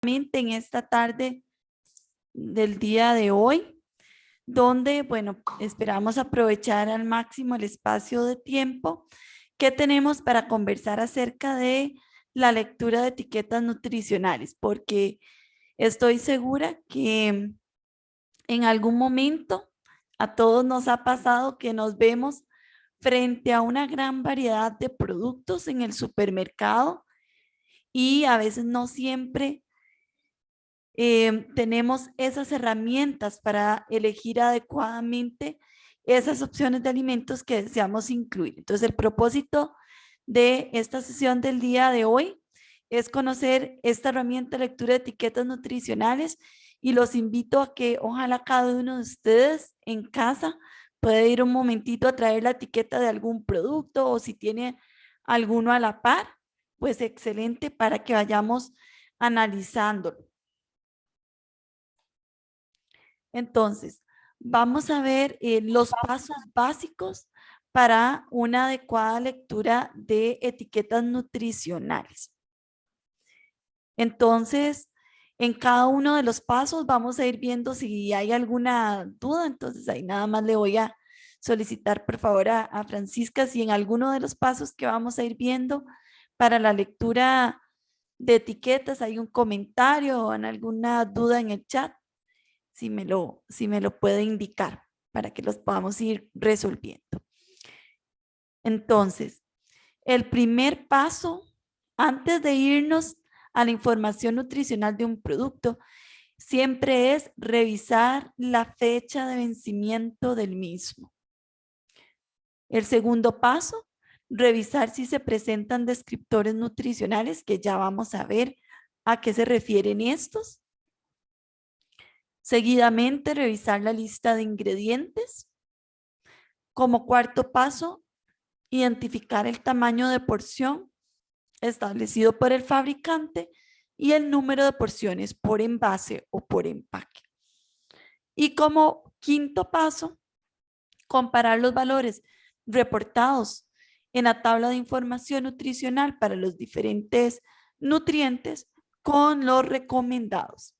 en esta tarde del día de hoy, donde, bueno, esperamos aprovechar al máximo el espacio de tiempo que tenemos para conversar acerca de la lectura de etiquetas nutricionales, porque estoy segura que en algún momento a todos nos ha pasado que nos vemos frente a una gran variedad de productos en el supermercado y a veces no siempre tenemos esas herramientas para elegir adecuadamente esas opciones de alimentos que deseamos incluir. Entonces, el propósito de esta sesión del día de hoy es conocer esta herramienta de lectura de etiquetas nutricionales y los invito a que ojalá cada uno de ustedes en casa pueda ir un momentito a traer la etiqueta de algún producto o si tiene alguno a la par, pues excelente para que vayamos analizándolo. Entonces, vamos a ver los pasos básicos para una adecuada lectura de etiquetas nutricionales. Entonces, en cada uno de los pasos vamos a ir viendo si hay alguna duda. Entonces, ahí nada más le voy a solicitar, por favor, a Francisca si en alguno de los pasos que vamos a ir viendo para la lectura de etiquetas hay un comentario o en alguna duda en el chat. Si me lo puede indicar para que los podamos ir resolviendo. Entonces, el primer paso, antes de irnos a la información nutricional de un producto, siempre es revisar la fecha de vencimiento del mismo. El segundo paso, revisar si se presentan descriptores nutricionales, que ya vamos a ver a qué se refieren estos. Seguidamente, revisar la lista de ingredientes. Como cuarto paso, identificar el tamaño de porción establecido por el fabricante y el número de porciones por envase o por empaque. Y como quinto paso, comparar los valores reportados en la tabla de información nutricional para los diferentes nutrientes con los recomendados,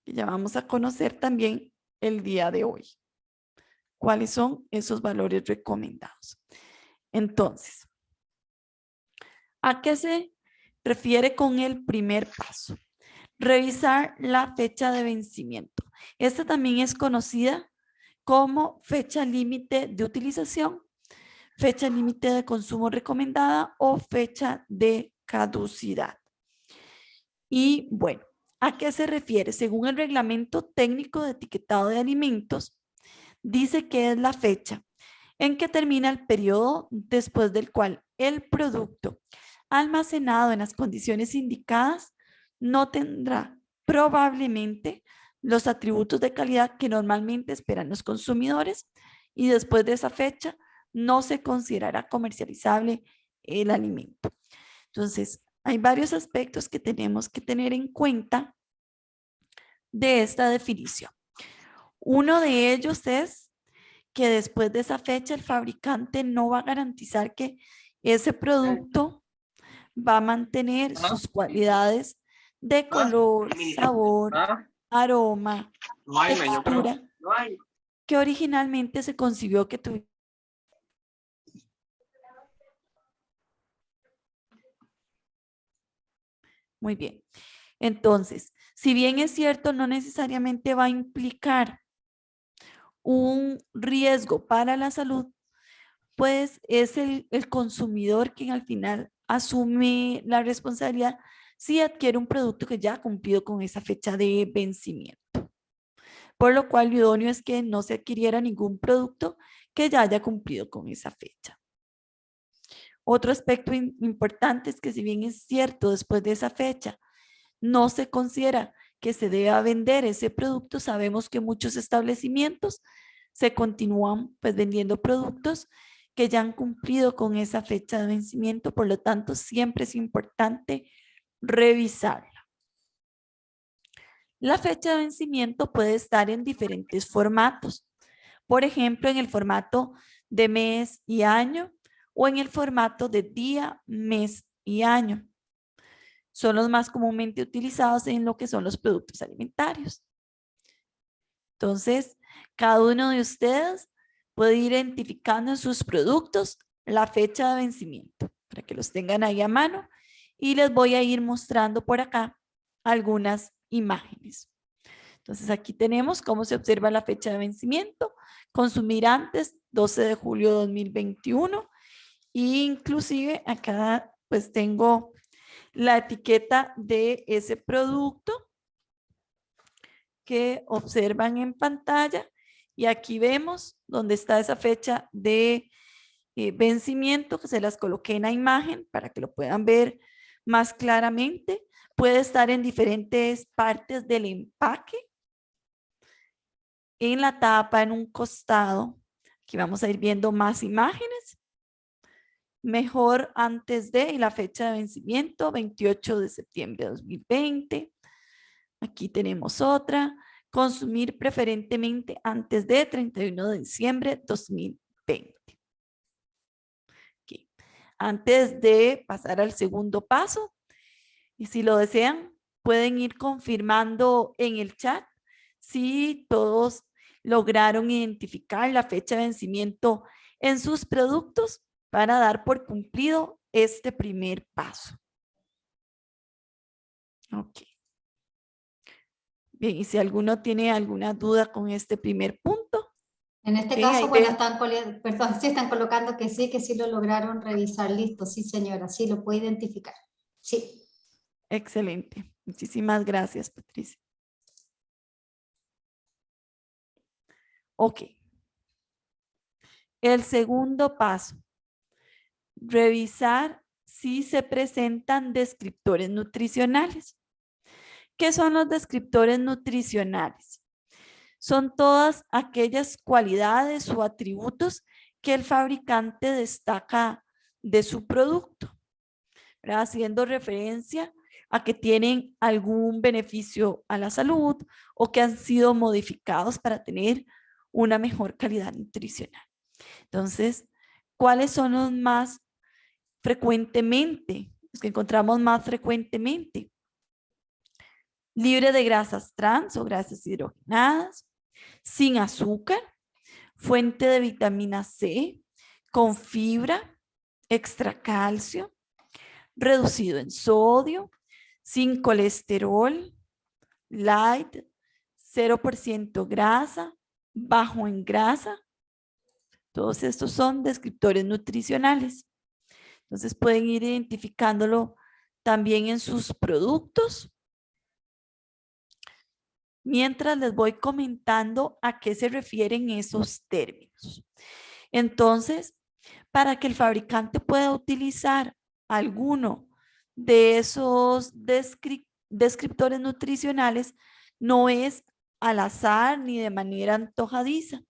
que ya vamos a conocer también el día de hoy. ¿Cuáles son esos valores recomendados? Entonces, ¿a qué se refiere con el primer paso? Revisar la fecha de vencimiento. Esta también es conocida como fecha límite de utilización, fecha límite de consumo recomendada o fecha de caducidad. Y bueno, ¿a qué se refiere? Según el reglamento técnico de etiquetado de alimentos, dice que es la fecha en que termina el periodo después del cual el producto almacenado en las condiciones indicadas no tendrá probablemente los atributos de calidad que normalmente esperan los consumidores y después de esa fecha no se considerará comercializable el alimento. Entonces, hay varios aspectos que tenemos que tener en cuenta de esta definición. Uno de ellos es que después de esa fecha el fabricante no va a garantizar que ese producto va a mantener sus cualidades de color, sabor, aroma, textura, que originalmente se concibió que tuviera. Muy bien. Entonces, si bien es cierto, no necesariamente va a implicar un riesgo para la salud, pues es el consumidor quien al final asume la responsabilidad si adquiere un producto que ya ha cumplido con esa fecha de vencimiento. Por lo cual, lo idóneo es que no se adquiriera ningún producto que ya haya cumplido con esa fecha. Otro aspecto importante es que si bien es cierto, después de esa fecha no se considera que se deba vender ese producto, sabemos que muchos establecimientos se continúan pues vendiendo productos que ya han cumplido con esa fecha de vencimiento, por lo tanto siempre es importante revisarla. La fecha de vencimiento puede estar en diferentes formatos, por ejemplo en el formato de mes y año o en el formato de día, mes y año. son los más comúnmente utilizados en lo que son los productos alimentarios. Entonces, cada uno de ustedes puede ir identificando en sus productos la fecha de vencimiento para que los tengan ahí a mano y les voy a ir mostrando por acá algunas imágenes. Entonces aquí tenemos cómo se observa la fecha de vencimiento, consumir antes 12 de julio de 2021 e inclusive acá pues tengo la etiqueta de ese producto que observan en pantalla y aquí vemos dónde está esa fecha de vencimiento, que se las coloqué en la imagen para que lo puedan ver más claramente. Puede estar en diferentes partes del empaque, en la tapa, en un costado. Aquí vamos a ir viendo más imágenes. Mejor antes de y la fecha de vencimiento, 28 de septiembre de 2020. Aquí tenemos otra. Consumir preferentemente antes de 31 de diciembre de 2020. Aquí. Antes de pasar al segundo paso, y si lo desean, pueden ir confirmando en el chat si todos lograron identificar la fecha de vencimiento en sus productos para dar por cumplido este primer paso. Ok. Bien, y si alguno tiene alguna duda con este primer punto. En este caso, bueno, perdón, sí están colocando que sí lo lograron revisar. Listo, sí señora, sí lo puede identificar. Sí. Excelente. Muchísimas gracias, Patricia. Ok. El segundo paso. Revisar si se presentan descriptores nutricionales. ¿Qué son los descriptores nutricionales? Son todas aquellas cualidades o atributos que el fabricante destaca de su producto, ¿verdad? Haciendo referencia a que tienen algún beneficio a la salud o que han sido modificados para tener una mejor calidad nutricional. Entonces, ¿cuáles son los más frecuentemente, los que encontramos más frecuentemente? Libre de grasas trans o grasas hidrogenadas, sin azúcar, fuente de vitamina C, con fibra, extra calcio, reducido en sodio, sin colesterol, light, 0% grasa, bajo en grasa. Todos estos son descriptores nutricionales. Entonces pueden ir identificándolo también en sus productos. Mientras les voy comentando a qué se refieren esos términos. Entonces, para que el fabricante pueda utilizar alguno de esos descriptores nutricionales, no es al azar ni de manera antojadiza,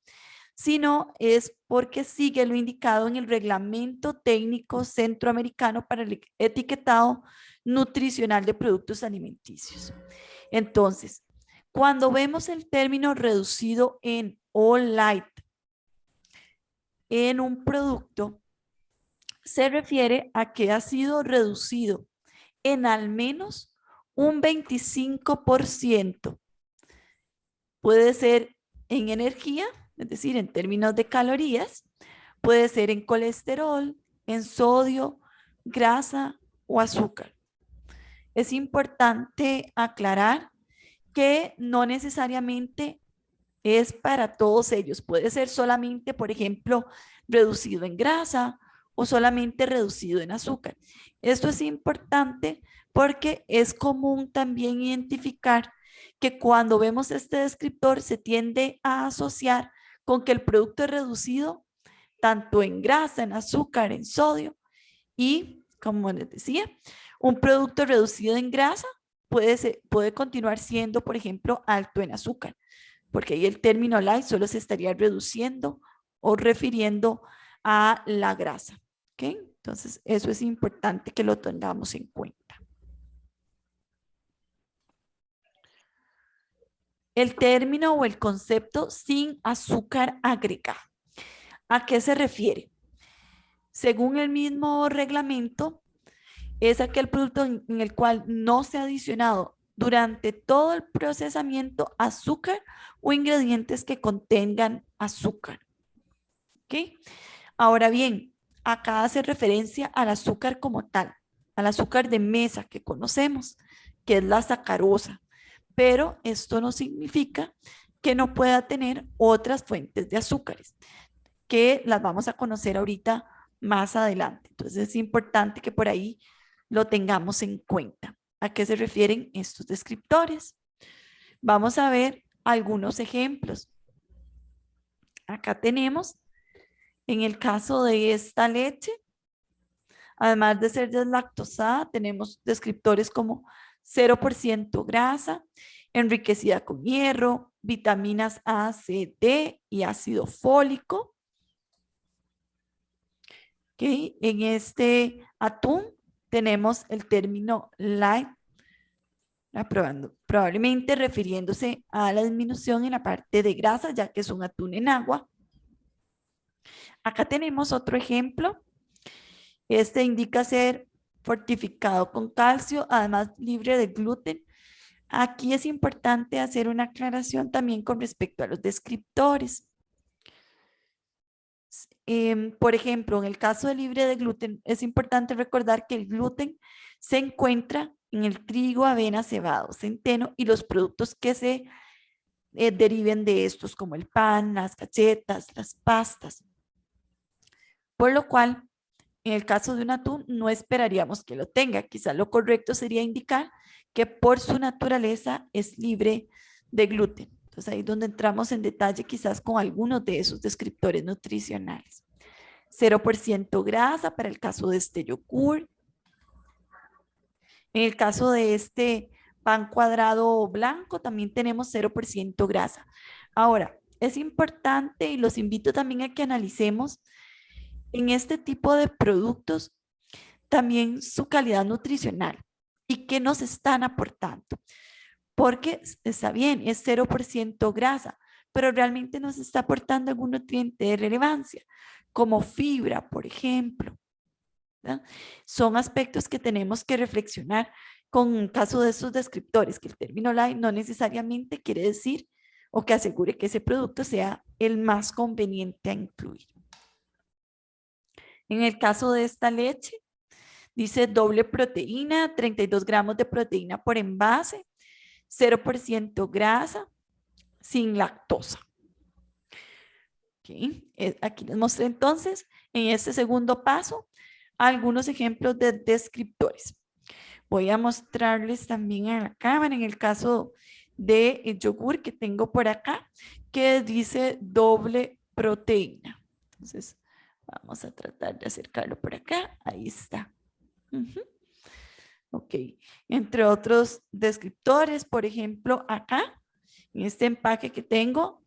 sino es porque sigue lo indicado en el Reglamento Técnico Centroamericano para el Etiquetado Nutricional de Productos Alimenticios. Entonces, cuando vemos el término reducido en all light en un producto, se refiere a que ha sido reducido en al menos un 25%. Puede ser en energía, es decir, en términos de calorías, puede ser en colesterol, en sodio, grasa o azúcar. Es importante aclarar que no necesariamente es para todos ellos. Puede ser solamente, por ejemplo, reducido en grasa o solamente reducido en azúcar. Esto es importante porque es común también identificar que cuando vemos este descriptor se tiende a asociar con que el producto es reducido tanto en grasa, en azúcar, en sodio y, como les decía, un producto reducido en grasa puede continuar siendo, por ejemplo, alto en azúcar, porque ahí el término light solo se estaría reduciendo o refiriendo a la grasa. ¿Ok? Entonces, eso es importante que lo tengamos en cuenta. El término o el concepto sin azúcar agregado. ¿A qué se refiere? Según el mismo reglamento, es aquel producto en el cual no se ha adicionado durante todo el procesamiento azúcar o ingredientes que contengan azúcar. ¿Ok? Ahora bien, acá hace referencia al azúcar como tal, al azúcar de mesa que conocemos, que es la sacarosa, pero esto no significa que no pueda tener otras fuentes de azúcares, que las vamos a conocer ahorita más adelante. Entonces es importante que por ahí lo tengamos en cuenta. ¿A qué se refieren estos descriptores? Vamos a ver algunos ejemplos. Acá tenemos, en el caso de esta leche, además de ser deslactosada, tenemos descriptores como 0% grasa, enriquecida con hierro, vitaminas A, C, D y ácido fólico. ¿Okay? En este atún tenemos el término light, probablemente refiriéndose a la disminución en la parte de grasa, ya que es un atún en agua. Acá tenemos otro ejemplo. Este indica ser fortificado con calcio, además libre de gluten. Aquí es importante hacer una aclaración también con respecto a los descriptores. Por ejemplo, en el caso de libre de gluten, es importante recordar que el gluten se encuentra en el trigo, avena, cebado, centeno y los productos que se deriven de estos, como el pan, las galletas, las pastas. Por lo cual, en el caso de un atún, no esperaríamos que lo tenga. Quizá lo correcto sería indicar que por su naturaleza es libre de gluten. Entonces ahí es donde entramos en detalle quizás con algunos de esos descriptores nutricionales. 0% grasa para el caso de este yogur. En el caso de este pan cuadrado blanco también tenemos 0% grasa. Ahora, es importante y los invito también a que analicemos en este tipo de productos también su calidad nutricional y qué nos están aportando. Porque está bien, es 0% grasa, pero realmente nos está aportando algún nutriente de relevancia, como fibra, por ejemplo. ¿Verdad? Son aspectos que tenemos que reflexionar con el caso de estos descriptores, que el término light no necesariamente quiere decir o que asegure que ese producto sea el más conveniente a incluir. En el caso de esta leche, dice doble proteína, 32 gramos de proteína por envase, 0% grasa, sin lactosa. Okay. Aquí les mostré entonces, en este segundo paso, algunos ejemplos de descriptores. Voy a mostrarles también a la cámara en el caso de el yogur que tengo por acá, que dice doble proteína. Entonces, vamos a tratar de acercarlo por acá. Ahí está. Ok. Entre otros descriptores, por ejemplo, acá, en este empaque que tengo,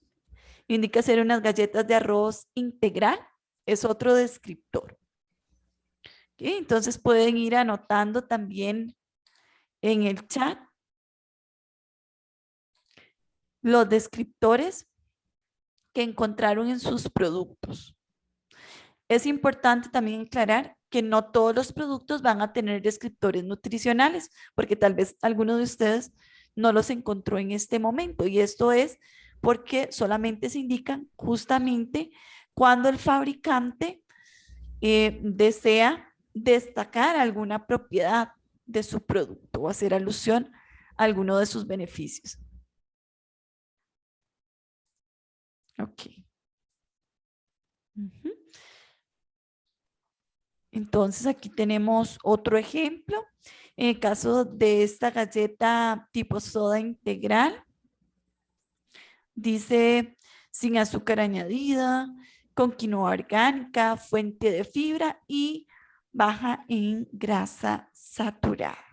indica ser unas galletas de arroz integral. Es otro descriptor. Okay, entonces pueden ir anotando también en el chat los descriptores que encontraron en sus productos. Es importante también aclarar que no todos los productos van a tener descriptores nutricionales, porque tal vez alguno de ustedes no los encontró en este momento. Y esto es porque solamente se indican justamente cuando el fabricante desea destacar alguna propiedad de su producto o hacer alusión a alguno de sus beneficios. Ok. Entonces aquí tenemos otro ejemplo. En el caso de esta galleta tipo soda integral, dice sin azúcar añadida, con quinoa orgánica, fuente de fibra y baja en grasa saturada.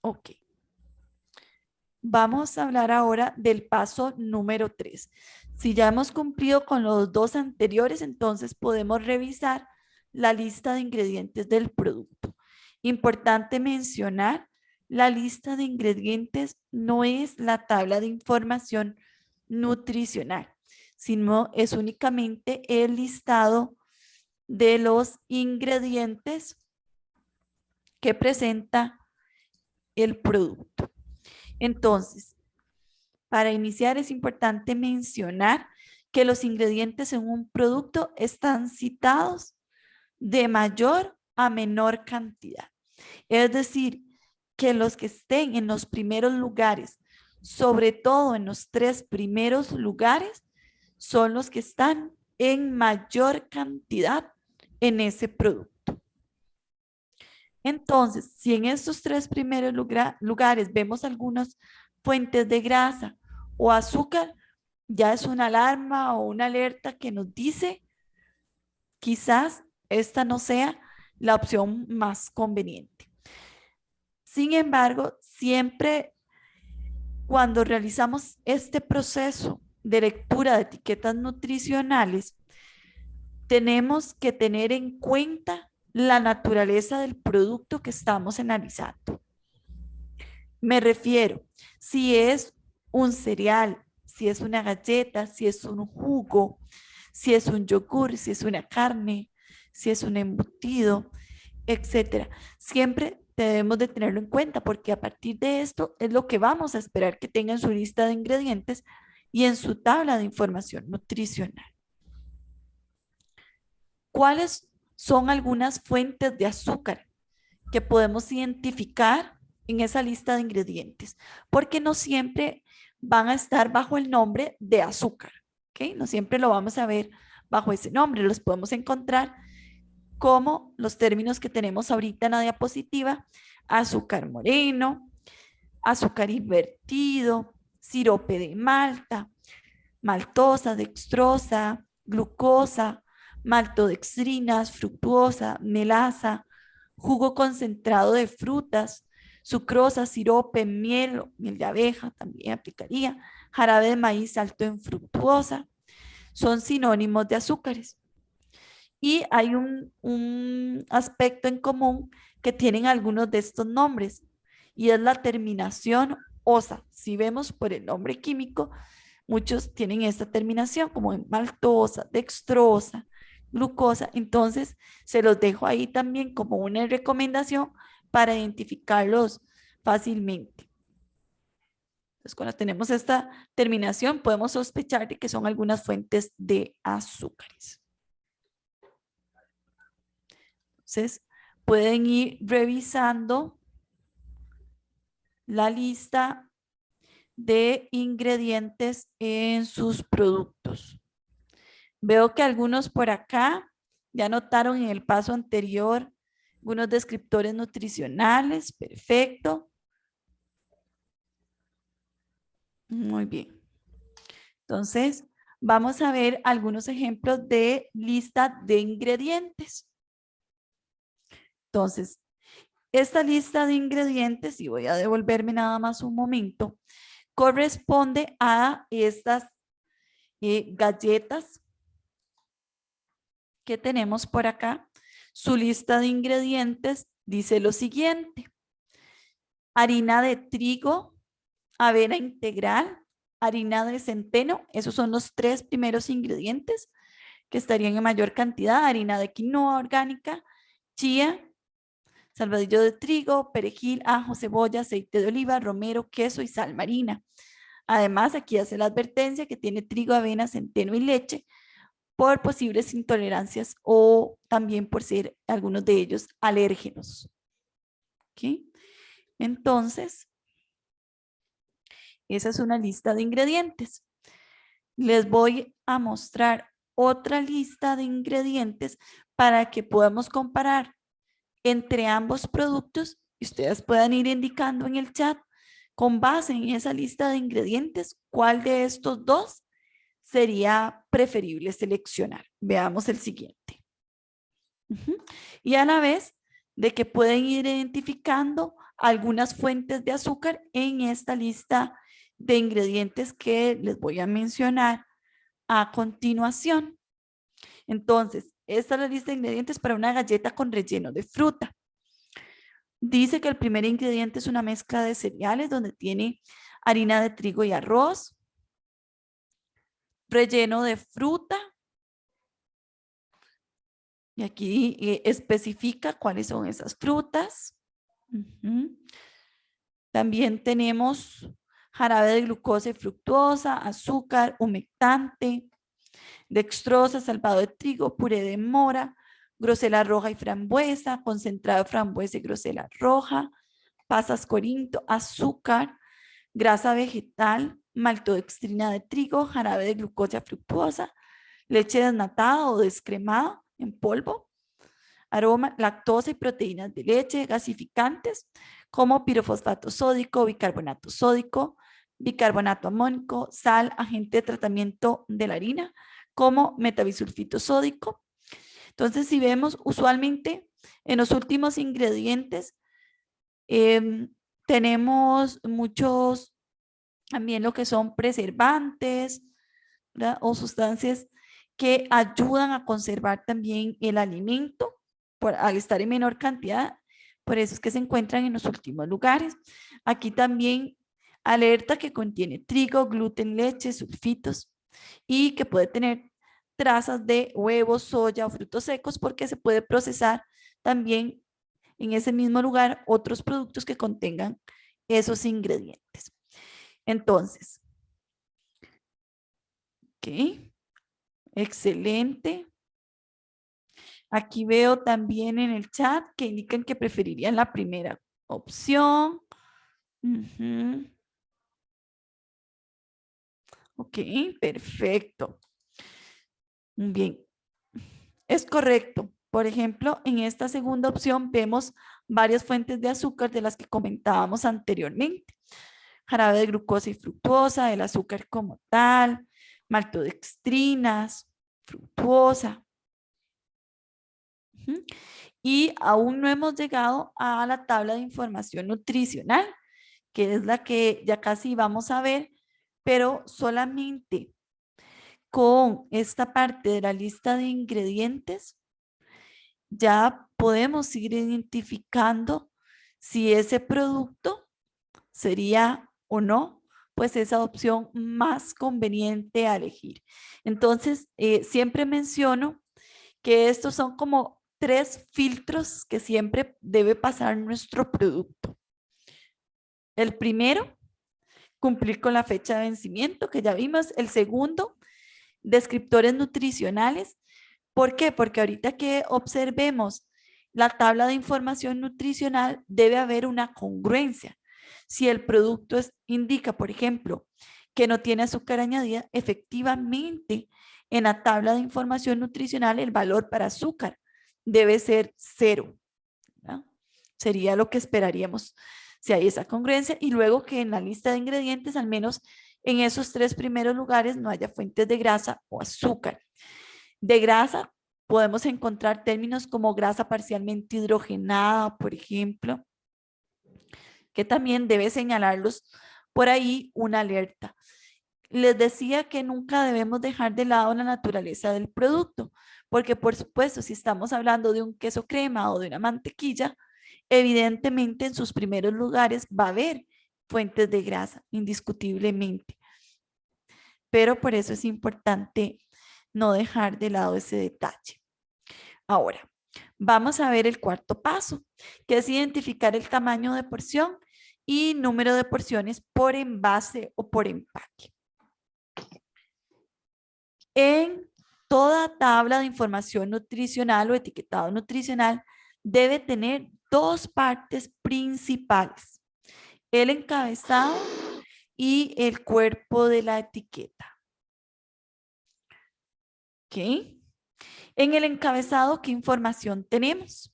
Ok. Vamos a hablar ahora del paso número 3. Si ya hemos cumplido con los dos anteriores, entonces podemos revisar la lista de ingredientes del producto. Importante mencionar, la lista de ingredientes no es la tabla de información nutricional, sino es únicamente el listado de los ingredientes que presenta el producto. Entonces, para iniciar es importante mencionar que los ingredientes en un producto están citados de mayor a menor cantidad. Es decir, que los que estén en los primeros lugares, sobre todo en los 3 primeros lugares, son los que están en mayor cantidad en ese producto. Entonces, si en estos 3 primeros lugares vemos algunas fuentes de grasa o azúcar, ya es una alarma o una alerta que nos dice quizás esta no sea la opción más conveniente. Sin embargo, siempre cuando realizamos este proceso de lectura de etiquetas nutricionales, tenemos que tener en cuenta la naturaleza del producto que estamos analizando. Me refiero, si es un cereal, si es una galleta, si es un jugo, si es un yogur, si es una carne, si es un embutido, etcétera. Siempre debemos de tenerlo en cuenta porque a partir de esto es lo que vamos a esperar que tenga en su lista de ingredientes y en su tabla de información nutricional. ¿Cuáles son algunas fuentes de azúcar que podemos identificar en esa lista de ingredientes? Porque no siempre van a estar bajo el nombre de azúcar, ¿ok? No siempre lo vamos a ver bajo ese nombre, los podemos encontrar como los términos que tenemos ahorita en la diapositiva: azúcar moreno, azúcar invertido, sirope de malta, maltosa, dextrosa, glucosa, maltodextrinas, fructuosa, melaza, jugo concentrado de frutas, sucrosa, sirope, miel, miel de abeja también aplicaría, jarabe de maíz alto en fructuosa, son sinónimos de azúcares. Y hay un aspecto en común que tienen algunos de estos nombres y es la terminación osa. Si vemos por el nombre químico, muchos tienen esta terminación como en maltosa, dextrosa, glucosa. Entonces, se los dejo ahí también como una recomendación para identificarlos fácilmente. Entonces, cuando tenemos esta terminación, podemos sospechar de que son algunas fuentes de azúcares. Entonces, pueden ir revisando la lista de ingredientes en sus productos. Veo que algunos por acá ya notaron en el paso anterior algunos descriptores nutricionales. Perfecto. Muy bien. Entonces, vamos a ver algunos ejemplos de lista de ingredientes. Entonces, esta lista de ingredientes, y voy a devolverme nada más un momento, corresponde a estas galletas que tenemos por acá. Su lista de ingredientes dice lo siguiente: harina de trigo, avena integral, harina de centeno. Esos son los 3 primeros ingredientes que estarían en mayor cantidad: harina de quinoa orgánica, chía, salvadillo de trigo, perejil, ajo, cebolla, aceite de oliva, romero, queso y sal marina. Además, aquí hace la advertencia que tiene trigo, avena, centeno y leche por posibles intolerancias o también por ser algunos de ellos alérgenos. ¿Ok? Entonces, esa es una lista de ingredientes. Les voy a mostrar otra lista de ingredientes para que podamos comparar entre ambos productos y ustedes puedan ir indicando en el chat con base en esa lista de ingredientes cuál de estos dos sería preferible seleccionar. Veamos el siguiente. Y a la vez de que pueden ir identificando algunas fuentes de azúcar en esta lista de ingredientes que les voy a mencionar a continuación. Entonces, esta es la lista de ingredientes para una galleta con relleno de fruta. Dice que el primer ingrediente es una mezcla de cereales donde tiene harina de trigo y arroz, relleno de fruta, Y aquí especifica cuáles son esas frutas. Ujú. También tenemos jarabe de glucosa y fructuosa, azúcar, humectante, dextrosa, salvado de trigo, puré de mora, grosela roja y frambuesa, concentrado de frambuesa y grosela roja, pasas corinto, azúcar, grasa vegetal, maltodextrina de trigo, jarabe de glucosa fructuosa, leche desnatada o descremada en polvo, aroma, lactosa y proteínas de leche, gasificantes como pirofosfato sódico, bicarbonato sódico, bicarbonato amónico, sal, agente de tratamiento de la harina como metabisulfito sódico. Entonces, si vemos usualmente en los últimos ingredientes, tenemos muchos también lo que son preservantes, ¿verdad? O sustancias que ayudan a conservar también el alimento al estar en menor cantidad. Por eso es que se encuentran en los últimos lugares. Aquí también alerta que contiene trigo, gluten, leche, sulfitos y que puede tener trazas de huevos, soya o frutos secos porque se puede procesar también en ese mismo lugar otros productos que contengan esos ingredientes. Entonces, ok, excelente. Aquí veo también en el chat que indican que preferirían la primera opción. Ujú. Ok, perfecto. Bien, es correcto. Por ejemplo, en esta segunda opción vemos varias fuentes de azúcar de las que comentábamos anteriormente. Jarabe de glucosa y fructuosa, el azúcar como tal, maltodextrinas, fructuosa. Ujú. Y aún no hemos llegado a la tabla de información nutricional, que es la que ya casi vamos a ver, pero solamente con esta parte de la lista de ingredientes ya podemos ir identificando si ese producto sería o no, pues esa opción más conveniente a elegir. Entonces, siempre menciono que estos son como 3 filtros que siempre debe pasar nuestro producto. El primero, cumplir con la fecha de vencimiento, que ya vimos. El segundo, descriptores nutricionales. ¿Por qué? Porque ahorita que observemos la tabla de información nutricional, debe haber una congruencia. Si el producto indica, por ejemplo, que no tiene azúcar añadida, efectivamente, en la tabla de información nutricional el valor para azúcar debe ser 0, ¿verdad? Sería lo que esperaríamos si hay esa congruencia, y luego que en la lista de ingredientes, al menos en esos 3 primeros lugares, no haya fuentes de grasa o azúcar. De grasa podemos encontrar términos como grasa parcialmente hidrogenada, por ejemplo, que también debe señalarlos por ahí una alerta. Les decía que nunca debemos dejar de lado la naturaleza del producto, porque por supuesto, si estamos hablando de un queso crema o de una mantequilla, evidentemente en sus primeros lugares va a haber fuentes de grasa, indiscutiblemente. Pero por eso es importante no dejar de lado ese detalle. Ahora, vamos a ver el cuarto paso, que es identificar el tamaño de porción y número de porciones por envase o por empaque. En toda tabla de información nutricional o etiquetado nutricional debe tener 2 partes principales: el encabezado y el cuerpo de la etiqueta. ¿Ok? En el encabezado, ¿qué información tenemos?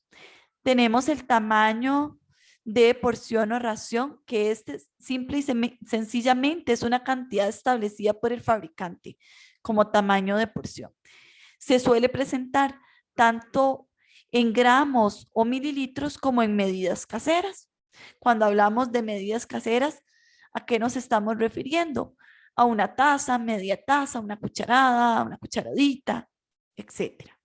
Tenemos el tamaño de porción o ración, que simple y sencillamente es una cantidad establecida por el fabricante como tamaño de porción. Se suele presentar tanto en gramos o mililitros como en medidas caseras. Cuando hablamos de medidas caseras, ¿a qué nos estamos refiriendo? A una taza, media taza, una cucharada, una cucharadita, etcétera.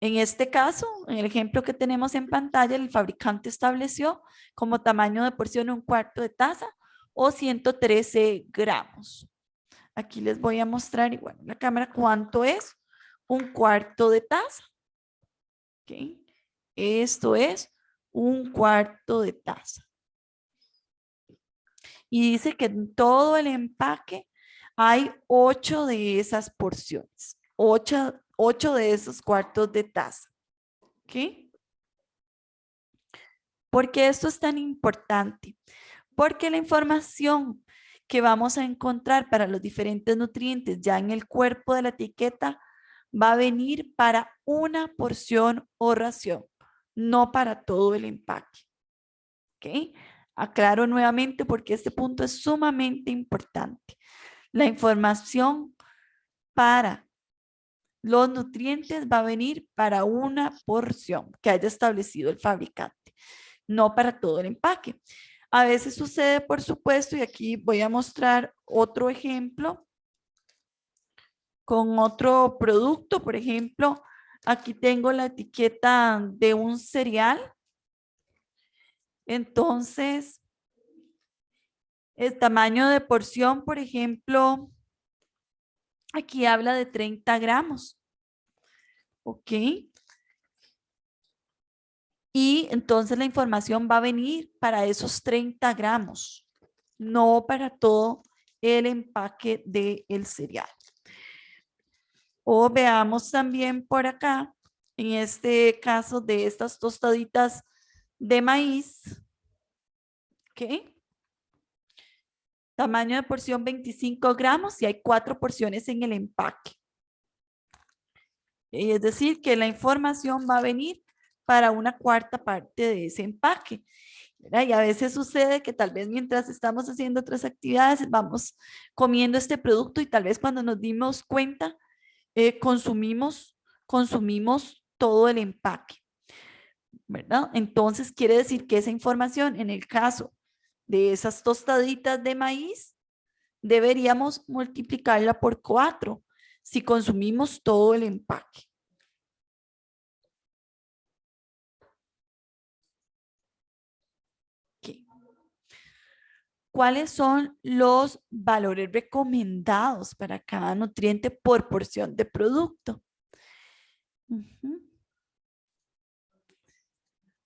En este caso, en el ejemplo que tenemos en pantalla, el fabricante estableció como tamaño de porción 1/4 de taza o 113 gramos. Aquí les voy a mostrar igual en la cámara cuánto es 1/4 de taza. ¿Ok? Esto es 1/4 de taza. Y dice que en todo el empaque hay 8 de esas porciones. 8 de esos cuartos de taza. ¿Ok? ¿Por qué esto es tan importante? Porque la información que vamos a encontrar para los diferentes nutrientes ya en el cuerpo de la etiqueta va a venir para una porción o ración, no para todo el empaque. ¿Ok? Aclaro nuevamente porque este punto es sumamente importante. La información para los nutrientes va a venir para una porción que haya establecido el fabricante, no para todo el empaque. A veces sucede, por supuesto, y aquí voy a mostrar otro ejemplo con otro producto. Por ejemplo, aquí tengo la etiqueta de un cereal. Entonces, el tamaño de porción, por ejemplo, aquí habla de 30 gramos. ¿Ok? Y entonces la información va a venir para esos 30 gramos, no para todo el empaque del cereal. O veamos también por acá, en este caso de estas tostaditas de maíz, ¿ok? Tamaño de porción 25 gramos y hay 4 porciones en el empaque. Es decir, que la información va a venir para una cuarta parte de ese empaque. ¿Verdad? Y a veces sucede que tal vez mientras estamos haciendo otras actividades vamos comiendo este producto y tal vez cuando nos dimos cuenta consumimos todo el empaque, ¿verdad? Entonces quiere decir que esa información en el caso de esas tostaditas de maíz deberíamos multiplicarla por 4 si consumimos todo el empaque. Okay. ¿Cuáles son los valores recomendados para cada nutriente por porción de producto?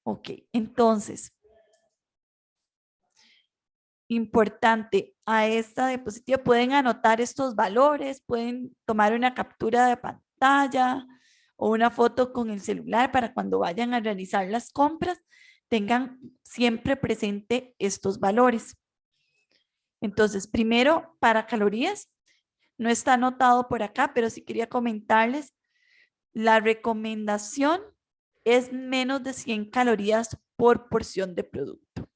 Ok, entonces, importante, a esta diapositiva pueden anotar estos valores, pueden tomar una captura de pantalla o una foto con el celular para cuando vayan a realizar las compras, tengan siempre presente estos valores. Entonces, primero, para calorías, no está anotado por acá, pero sí quería comentarles, la recomendación es menos de 100 calorías por porción de producto.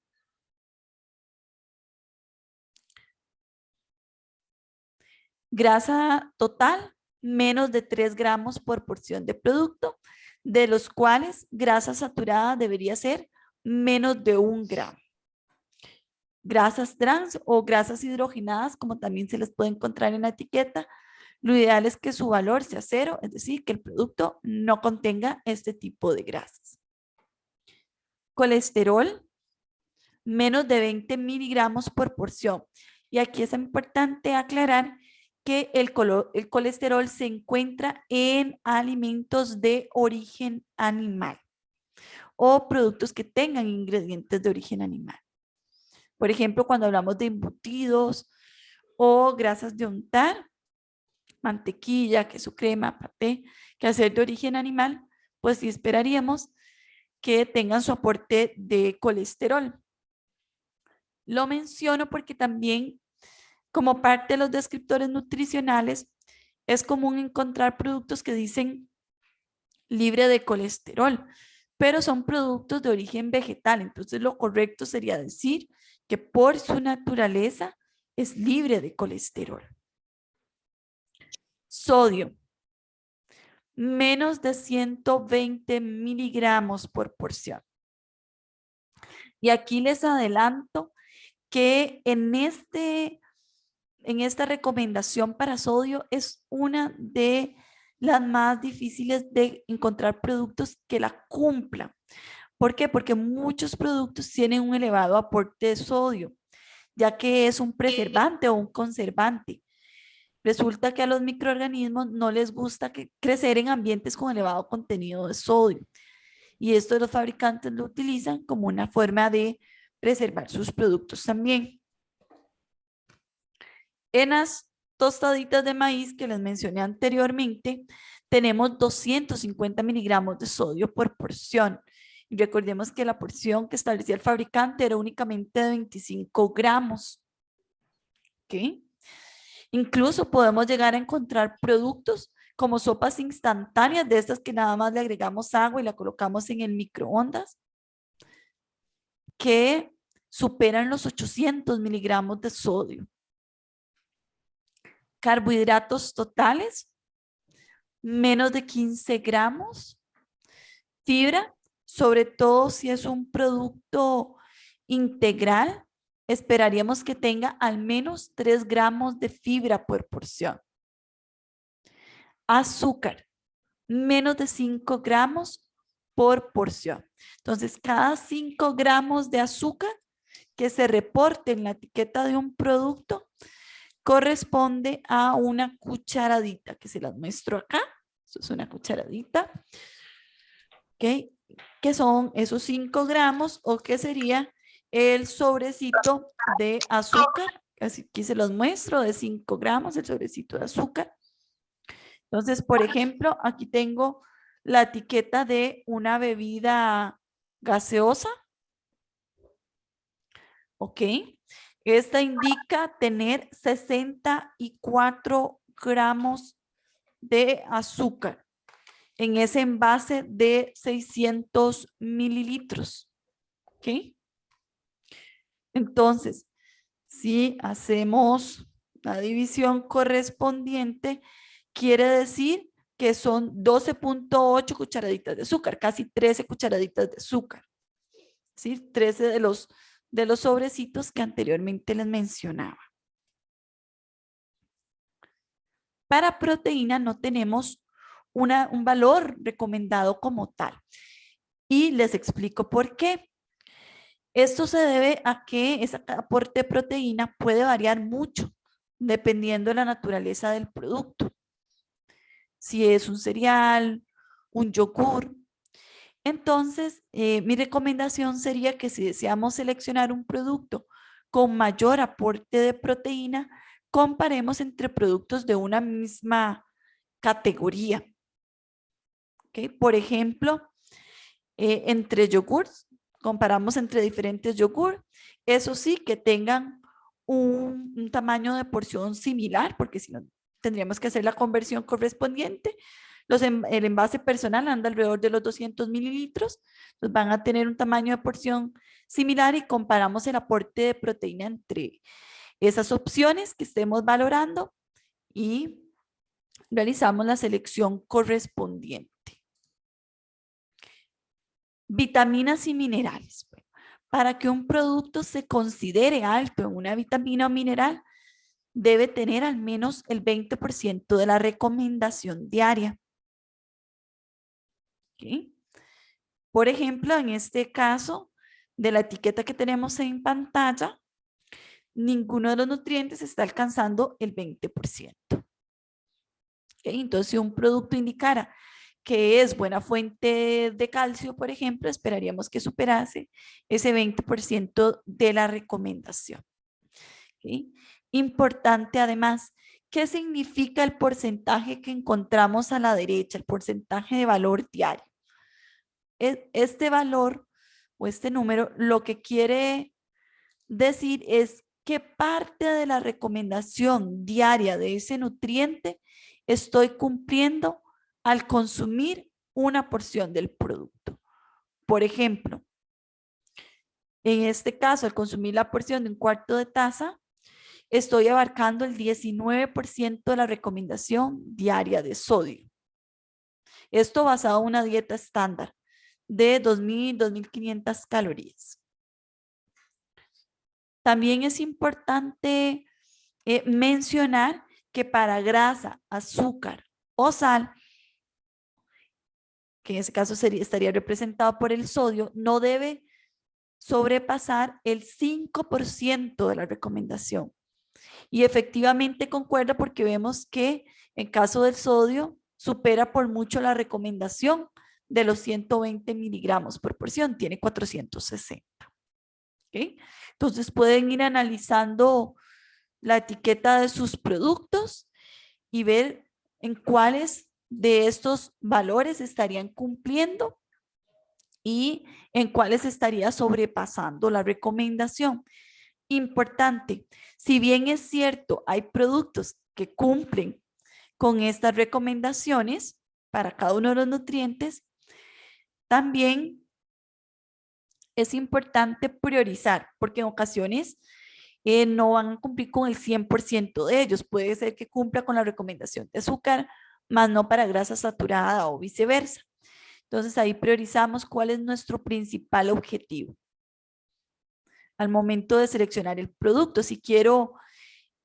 Grasa total, menos de 3 gramos por porción de producto, de los cuales grasa saturada debería ser menos de 1 gramo. Grasas trans o grasas hidrogenadas, como también se les puede encontrar en la etiqueta, lo ideal es que su valor sea 0, es decir, que el producto no contenga este tipo de grasas. Colesterol, menos de 20 miligramos por porción. Y aquí es importante aclarar que el colesterol se encuentra en alimentos de origen animal o productos que tengan ingredientes de origen animal. Por ejemplo, cuando hablamos de embutidos o grasas de untar, mantequilla, queso crema, paté, que al ser de origen animal, pues sí esperaríamos que tengan su aporte de colesterol. Lo menciono porque también, como parte de los descriptores nutricionales, es común encontrar productos que dicen libre de colesterol, pero son productos de origen vegetal. Entonces, lo correcto sería decir que por su naturaleza es libre de colesterol. Sodio, menos de 120 miligramos por porción. Y aquí les adelanto que en esta recomendación para sodio es una de las más difíciles de encontrar productos que la cumplan. ¿Por qué? Porque muchos productos tienen un elevado aporte de sodio, ya que es un preservante o un conservante. Resulta que a los microorganismos no les gusta crecer en ambientes con elevado contenido de sodio. Y esto los fabricantes lo utilizan como una forma de preservar sus productos también. En las tostaditas de maíz que les mencioné anteriormente, tenemos 250 miligramos de sodio por porción. Y recordemos que la porción que establecía el fabricante era únicamente de 25 gramos. ¿Ok? Incluso podemos llegar a encontrar productos como sopas instantáneas, de estas que nada más le agregamos agua y la colocamos en el microondas, que superan los 800 miligramos de sodio. Carbohidratos totales, menos de 15 gramos. Fibra, sobre todo si es un producto integral, esperaríamos que tenga al menos 3 gramos de fibra por porción. Azúcar, menos de 5 gramos por porción. Entonces, cada 5 gramos de azúcar que se reporte en la etiqueta de un producto corresponde a una cucharadita, que se las muestro acá. Eso es una cucharadita. ¿Ok? Que son esos 5 gramos o que sería el sobrecito de azúcar. Así que se los muestro de 5 gramos, el sobrecito de azúcar. Entonces, por ejemplo, aquí tengo la etiqueta de una bebida gaseosa. ¿Ok? Esta indica tener 64 gramos de azúcar en ese envase de 600 mililitros. ¿Ok? Entonces, si hacemos la división correspondiente, quiere decir que son 12.8 cucharaditas de azúcar, casi 13 cucharaditas de azúcar. ¿Sí? 13 de los sobrecitos que anteriormente les mencionaba. Para proteína no tenemos un valor recomendado como tal. Y les explico por qué. Esto se debe a que ese aporte de proteína puede variar mucho dependiendo de la naturaleza del producto. Si es un cereal, un yogur. Entonces, mi recomendación sería que si deseamos seleccionar un producto con mayor aporte de proteína, comparemos entre productos de una misma categoría. ¿Okay? Por ejemplo, entre yogurts, comparamos entre diferentes yogur. Eso sí, que tengan un tamaño de porción similar, porque si no, tendríamos que hacer la conversión correspondiente. El envase personal anda alrededor de los 200 mililitros, entonces van a tener un tamaño de porción similar y comparamos el aporte de proteína entre esas opciones que estemos valorando y realizamos la selección correspondiente. Vitaminas y minerales. Para que un producto se considere alto en una vitamina o mineral, debe tener al menos el 20% de la recomendación diaria. ¿Okay? Por ejemplo, en este caso, de la etiqueta que tenemos en pantalla, ninguno de los nutrientes está alcanzando el 20%. ¿Okay? Entonces, si un producto indicara que es buena fuente de calcio, por ejemplo, esperaríamos que superase ese 20% de la recomendación. ¿Okay? Importante además, ¿qué significa el porcentaje que encontramos a la derecha, el porcentaje de valor diario? Este valor o este número lo que quiere decir es qué parte de la recomendación diaria de ese nutriente estoy cumpliendo al consumir una porción del producto. Por ejemplo, en este caso, al consumir la porción de un cuarto de taza, estoy abarcando el 19% de la recomendación diaria de sodio. Esto basado en una dieta estándar de 2.000, 2.500 calorías. También es importante mencionar que para grasa, azúcar o sal, que en ese caso estaría representado por el sodio, no debe sobrepasar el 5% de la recomendación. Y efectivamente concuerda porque vemos que en caso del sodio supera por mucho la recomendación de los 120 miligramos por porción, tiene 460. ¿Okay? Entonces pueden ir analizando la etiqueta de sus productos y ver en cuáles de estos valores estarían cumpliendo y en cuáles estaría sobrepasando la recomendación. Importante, si bien es cierto, hay productos que cumplen con estas recomendaciones para cada uno de los nutrientes, también es importante priorizar, porque en ocasiones no van a cumplir con el 100% de ellos. Puede ser que cumpla con la recomendación de azúcar, más no para grasa saturada o viceversa. Entonces ahí priorizamos cuál es nuestro principal objetivo. Al momento de seleccionar el producto, si quiero,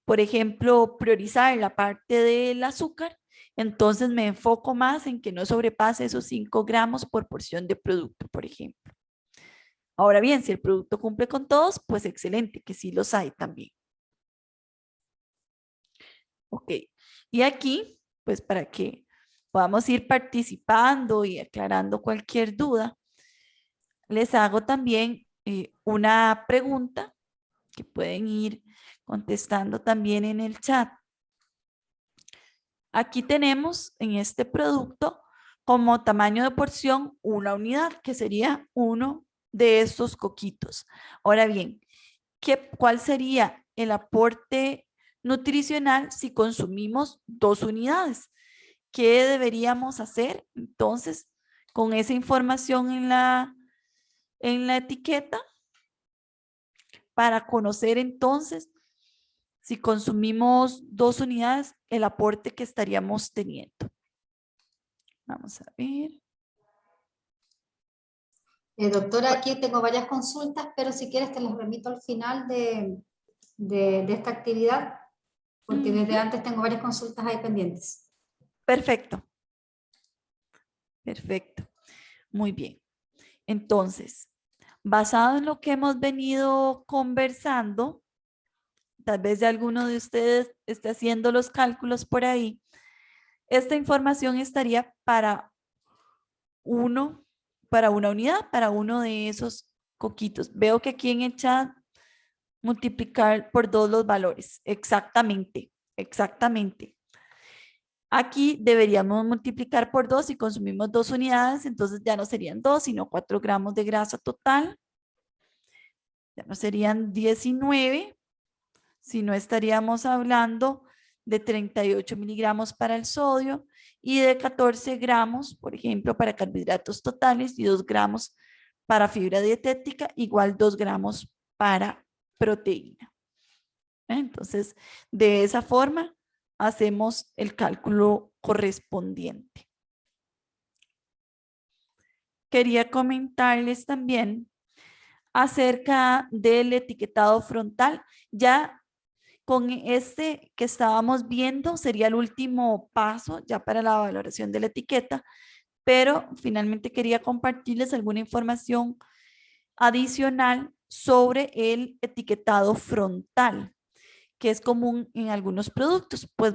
por ejemplo, priorizar la parte del azúcar, entonces me enfoco más en que no sobrepase esos 5 gramos por porción de producto, por ejemplo. Ahora bien, si el producto cumple con todos, pues excelente, que sí los hay también. Ok, y aquí, pues para que podamos ir participando y aclarando cualquier duda, les hago también una pregunta que pueden ir contestando también en el chat. Aquí tenemos en este producto como tamaño de porción una unidad, que sería uno de estos coquitos. Ahora bien, ¿cuál sería el aporte nutricional si consumimos 2 unidades? ¿Qué deberíamos hacer entonces con esa información en la etiqueta para conocer entonces si consumimos 2 unidades el aporte que estaríamos teniendo? Vamos a ver. Doctora, aquí tengo varias consultas, pero si quieres te las remito al final de esta actividad, porque desde antes tengo varias consultas ahí pendientes. Perfecto. Perfecto. Muy bien. Entonces, basado en lo que hemos venido conversando, tal vez ya alguno de ustedes esté haciendo los cálculos por ahí, esta información estaría para una unidad, para uno de esos coquitos. Veo que aquí en el chat multiplicar por 2 los valores. Exactamente, exactamente. Aquí deberíamos multiplicar por 2 si consumimos 2 unidades, entonces ya no serían 2, sino 4 gramos de grasa total. Ya no serían 19, sino estaríamos hablando de 38 miligramos para el sodio y de 14 gramos, por ejemplo, para carbohidratos totales y 2 gramos para fibra dietética, igual 2 gramos para proteína. Entonces, de esa forma, hacemos el cálculo correspondiente. Quería comentarles también acerca del etiquetado frontal. Ya con este que estábamos viendo sería el último paso ya para la valoración de la etiqueta, pero finalmente quería compartirles alguna información adicional sobre el etiquetado frontal, que es común en algunos productos. Pues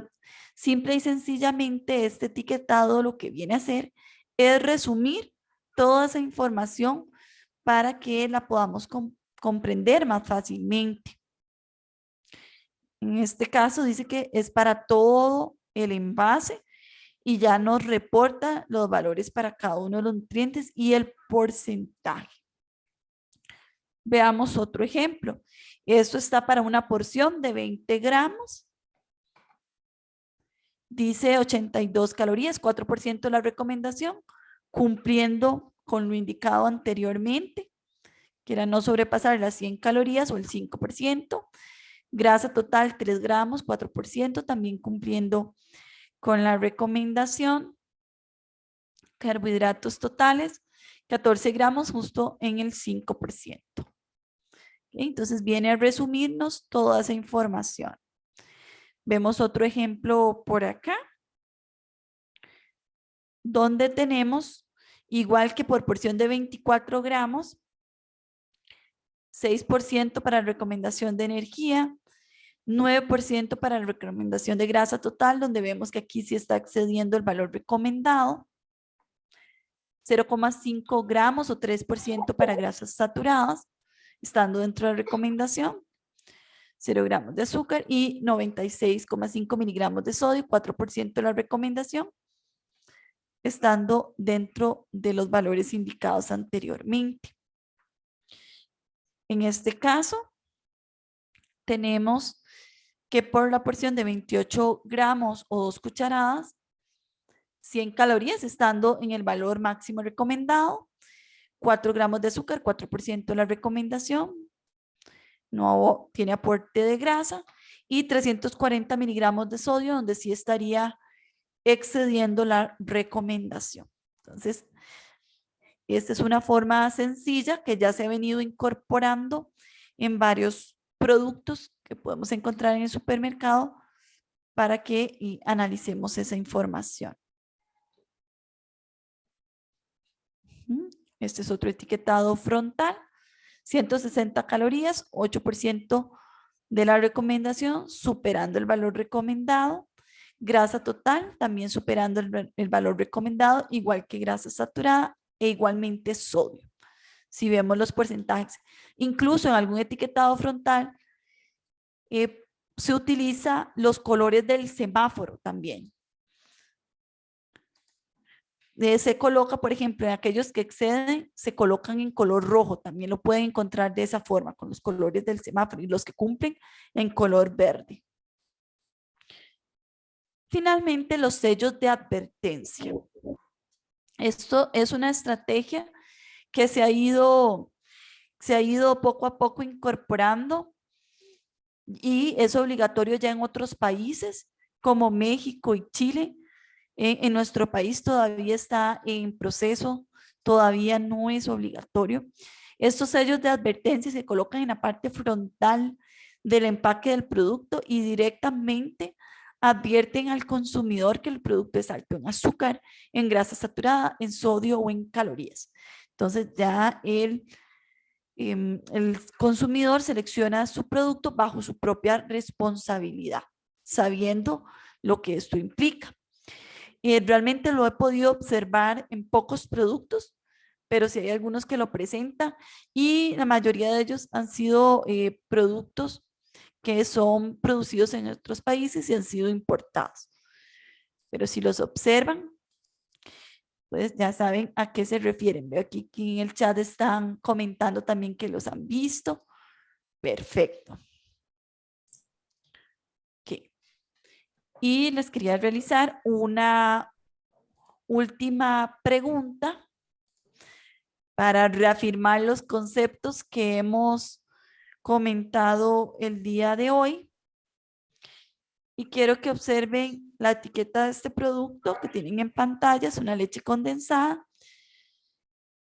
simple y sencillamente este etiquetado lo que viene a hacer es resumir toda esa información para que la podamos comprender más fácilmente. En este caso dice que es para todo el envase y ya nos reporta los valores para cada uno de los nutrientes y el porcentaje. Veamos otro ejemplo. Esto está para una porción de 20 gramos. Dice 82 calorías, 4% de la recomendación, cumpliendo con lo indicado anteriormente, que era no sobrepasar las 100 calorías o el 5%. Grasa total 3 gramos, 4%, también cumpliendo con la recomendación. Carbohidratos totales, 14 gramos, justo en el 5%. Entonces viene a resumirnos toda esa información. Vemos otro ejemplo por acá, donde tenemos, igual que por porción de 24 gramos, 6% para recomendación de energía, 9% para la recomendación de grasa total, donde vemos que aquí sí está excediendo el valor recomendado. 0,5 gramos o 3% para grasas saturadas, estando dentro de la recomendación. 0 gramos de azúcar y 96,5 miligramos de sodio, 4% de la recomendación, estando dentro de los valores indicados anteriormente. En este caso, tenemos que por la porción de 28 gramos o 2 cucharadas, 100 calorías, estando en el valor máximo recomendado, 4 gramos de azúcar, 4% de la recomendación, no tiene aporte de grasa, y 340 miligramos de sodio, donde sí estaría excediendo la recomendación. Entonces, esta es una forma sencilla que ya se ha venido incorporando en varios productos que podemos encontrar en el supermercado para que analicemos esa información. Este es otro etiquetado frontal. 160 calorías, 8% de la recomendación, superando el valor recomendado. Grasa total, también superando el valor recomendado, igual que grasa saturada e igualmente sodio. Si vemos los porcentajes, incluso en algún etiquetado frontal, se utiliza los colores del semáforo también. Se coloca, por ejemplo, en aquellos que exceden, se colocan en color rojo. También lo pueden encontrar de esa forma, con los colores del semáforo, y los que cumplen en color verde. Finalmente, los sellos de advertencia. Esto es una estrategia que se ha ido poco a poco incorporando y es obligatorio ya en otros países como México y Chile. En nuestro país todavía está en proceso, todavía no es obligatorio. Estos sellos de advertencia se colocan en la parte frontal del empaque del producto y directamente advierten al consumidor que el producto es alto en azúcar, en grasa saturada, en sodio o en calorías. Entonces ya el consumidor selecciona su producto bajo su propia responsabilidad, sabiendo lo que esto implica. Realmente lo he podido observar en pocos productos, pero sí hay algunos que lo presentan y la mayoría de ellos han sido productos que son producidos en otros países y han sido importados. Pero si los observan, pues ya saben a qué se refieren. Veo aquí que en el chat están comentando también que los han visto. Perfecto. Okay. Y les quería realizar una última pregunta para reafirmar los conceptos que hemos comentado el día de hoy. Y quiero que observen la etiqueta de este producto que tienen en pantalla, es una leche condensada.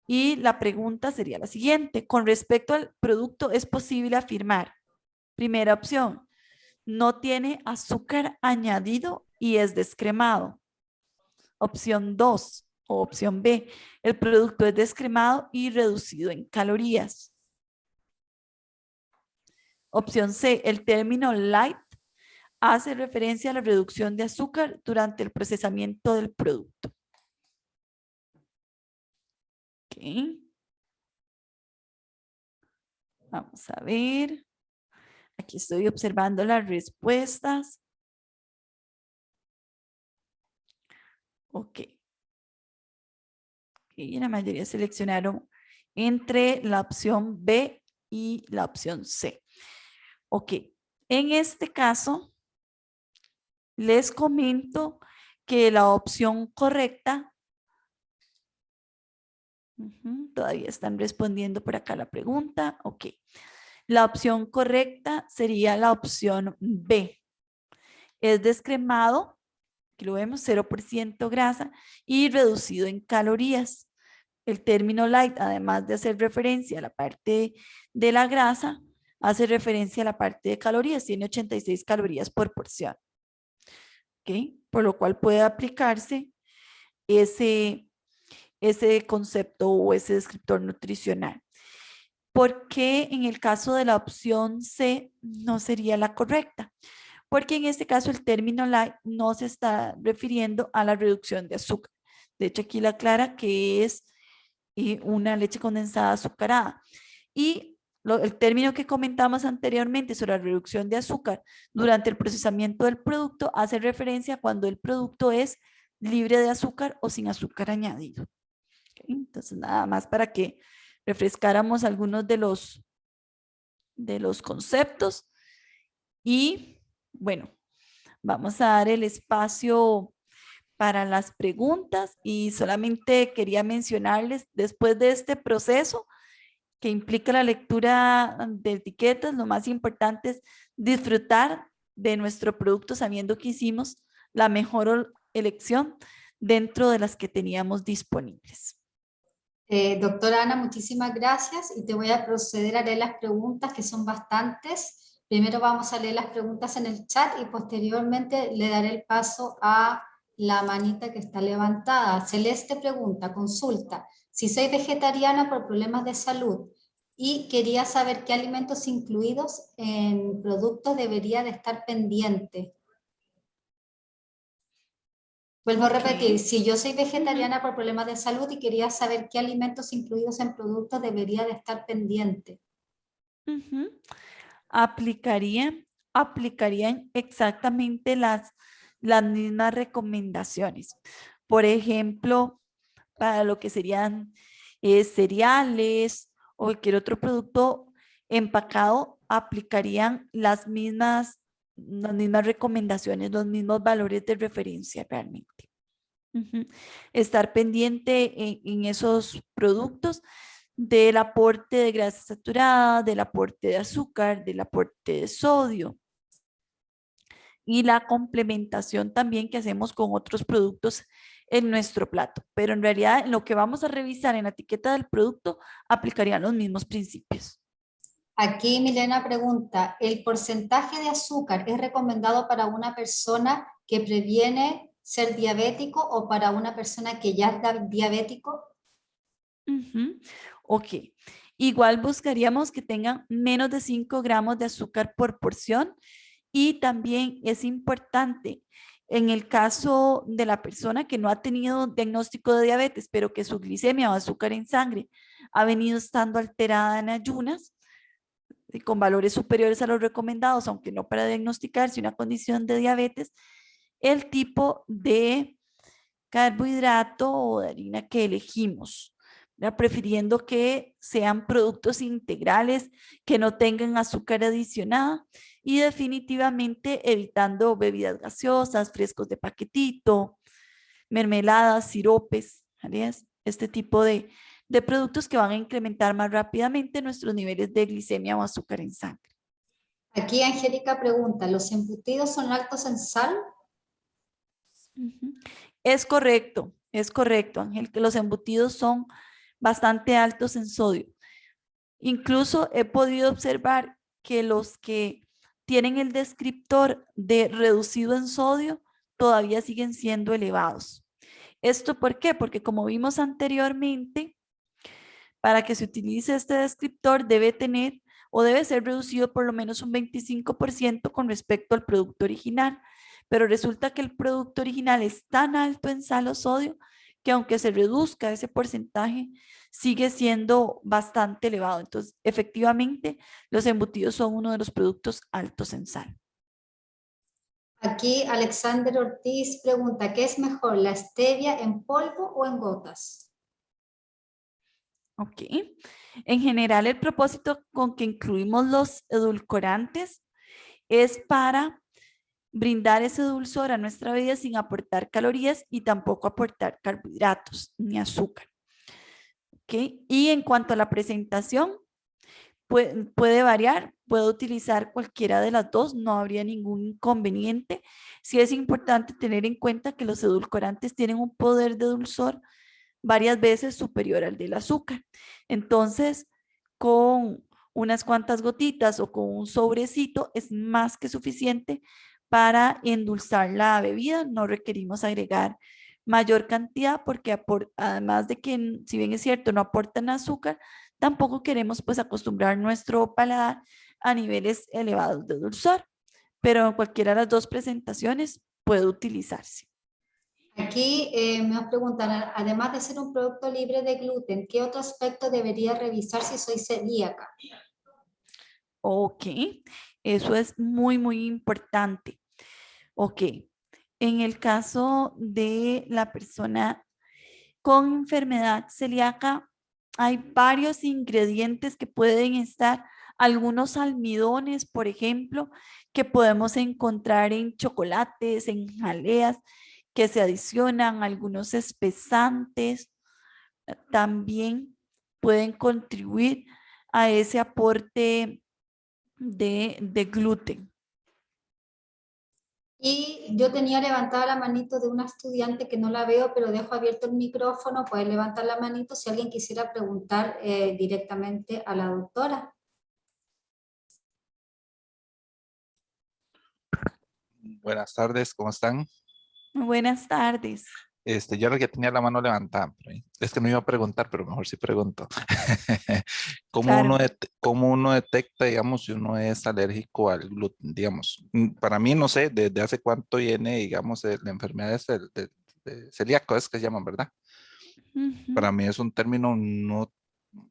Y la pregunta sería la siguiente: con respecto al producto, ¿es posible afirmar? Primera opción, no tiene azúcar añadido y es descremado. Opción 2 o opción B, el producto es descremado y reducido en calorías. Opción C, el término light hace referencia a la reducción de azúcar durante el procesamiento del producto. Okay. Vamos a ver. Aquí estoy observando las respuestas. Ok. Y la mayoría seleccionaron entre la opción B y la opción C. Ok. En este caso, les comento que la opción correcta, todavía están respondiendo por acá la pregunta. Ok. La opción correcta sería la opción B. Es descremado, aquí lo vemos, 0% grasa y reducido en calorías. El término light, además de hacer referencia a la parte de la grasa, hace referencia a la parte de calorías, tiene 86 calorías por porción. ¿Ok? Por lo cual puede aplicarse ese concepto o ese descriptor nutricional. ¿Por qué en el caso de la opción C no sería la correcta? Porque en este caso el término light no se está refiriendo a la reducción de azúcar. De hecho, aquí la aclara que es una leche condensada azucarada. Y el término que comentamos anteriormente sobre la reducción de azúcar durante el procesamiento del producto hace referencia a cuando el producto es libre de azúcar o sin azúcar añadido. ¿Ok? Entonces, nada más para que refrescáramos algunos de los conceptos. Y bueno, vamos a dar el espacio para las preguntas y solamente quería mencionarles, después de este proceso que implica la lectura de etiquetas, lo más importante es disfrutar de nuestro producto sabiendo que hicimos la mejor elección dentro de las que teníamos disponibles. Doctora Ana, muchísimas gracias y te voy a proceder a leer las preguntas que son bastantes. Primero vamos a leer las preguntas en el chat y posteriormente le daré el paso a la manita que está levantada. Celeste pregunta, consulta, si soy vegetariana por problemas de salud y quería saber qué alimentos incluidos en productos debería de estar pendiente. Vuelvo a repetir, si yo soy vegetariana por problemas de salud y quería saber qué alimentos incluidos en productos debería de estar pendiente. Aplicarían exactamente las mismas recomendaciones. Por ejemplo, para lo que serían cereales o cualquier otro producto empacado, aplicarían las mismas recomendaciones, los mismos valores de referencia realmente. Estar pendiente en esos productos del aporte de grasa saturada, del aporte de azúcar, del aporte de sodio y la complementación también que hacemos con otros productos en nuestro plato. Pero en realidad en lo que vamos a revisar en la etiqueta del producto aplicarían los mismos principios. Aquí Milena pregunta, ¿el porcentaje de azúcar es recomendado para una persona que previene ser diabético o para una persona que ya es diabético? Ok. Igual buscaríamos que tengan menos de 5 gramos de azúcar por porción y también es importante en el caso de la persona que no ha tenido diagnóstico de diabetes, pero que su glicemia o azúcar en sangre ha venido estando alterada en ayunas, con valores superiores a los recomendados, aunque no para diagnosticarse una condición de diabetes, el tipo de carbohidrato o de harina que elegimos, ¿verdad? Prefiriendo que sean productos integrales, que no tengan azúcar adicionada y definitivamente evitando bebidas gaseosas, frescos de paquetito, mermeladas, siropes, ¿vale? Este tipo de productos que van a incrementar más rápidamente nuestros niveles de glicemia o azúcar en sangre. Aquí Angélica pregunta, ¿los embutidos son altos en sal? Es correcto, Ángel, que los embutidos son bastante altos en sodio. Incluso he podido observar que los que tienen el descriptor de reducido en sodio todavía siguen siendo elevados. ¿Esto por qué? Porque como vimos anteriormente, para que se utilice este descriptor debe tener o debe ser reducido por lo menos un 25% con respecto al producto original. Pero resulta que el producto original es tan alto en sal o sodio que aunque se reduzca ese porcentaje, sigue siendo bastante elevado. Entonces, efectivamente, los embutidos son uno de los productos altos en sal. Aquí Alexander Ortiz pregunta, ¿qué es mejor, la stevia en polvo o en gotas? Ok. En general, el propósito con que incluimos los edulcorantes es para brindar ese dulzor a nuestra vida sin aportar calorías y tampoco aportar carbohidratos ni azúcar. ¿Okay? Y en cuanto a la presentación, puede variar, puedo utilizar cualquiera de las dos, no habría ningún inconveniente. Sí es importante tener en cuenta que los edulcorantes tienen un poder de dulzor varias veces superior al del azúcar. Entonces, con unas cuantas gotitas o con un sobrecito es más que suficiente para endulzar la bebida. No requerimos agregar mayor cantidad porque además de que, si bien es cierto, no aportan azúcar, tampoco queremos pues acostumbrar nuestro paladar a niveles elevados de dulzor, pero en cualquiera de las dos presentaciones puede utilizarse. Aquí me preguntan, además de ser un producto libre de gluten, ¿qué otro aspecto debería revisar si soy celíaca? Ok, eso es muy, muy importante. Ok, en el caso de la persona con enfermedad celíaca, hay varios ingredientes que pueden estar, algunos almidones, por ejemplo, que podemos encontrar en chocolates, en jaleas, que se adicionan, algunos espesantes, también pueden contribuir a ese aporte de gluten. Y yo tenía levantada la manito de una estudiante que no la veo, pero dejo abierto el micrófono, puede levantar la manito si alguien quisiera preguntar directamente a la doctora. Buenas tardes, ¿cómo están? Buenas tardes. Yo era el que tenía la mano levantada, es que no iba a preguntar, pero mejor sí pregunto. Claro. ¿Cómo uno detecta, digamos, si uno es alérgico al gluten? Digamos, para mí no sé desde hace cuánto viene, digamos, la enfermedad de celíaco, es que se llaman, ¿verdad? Para Ujú. mí es un término no,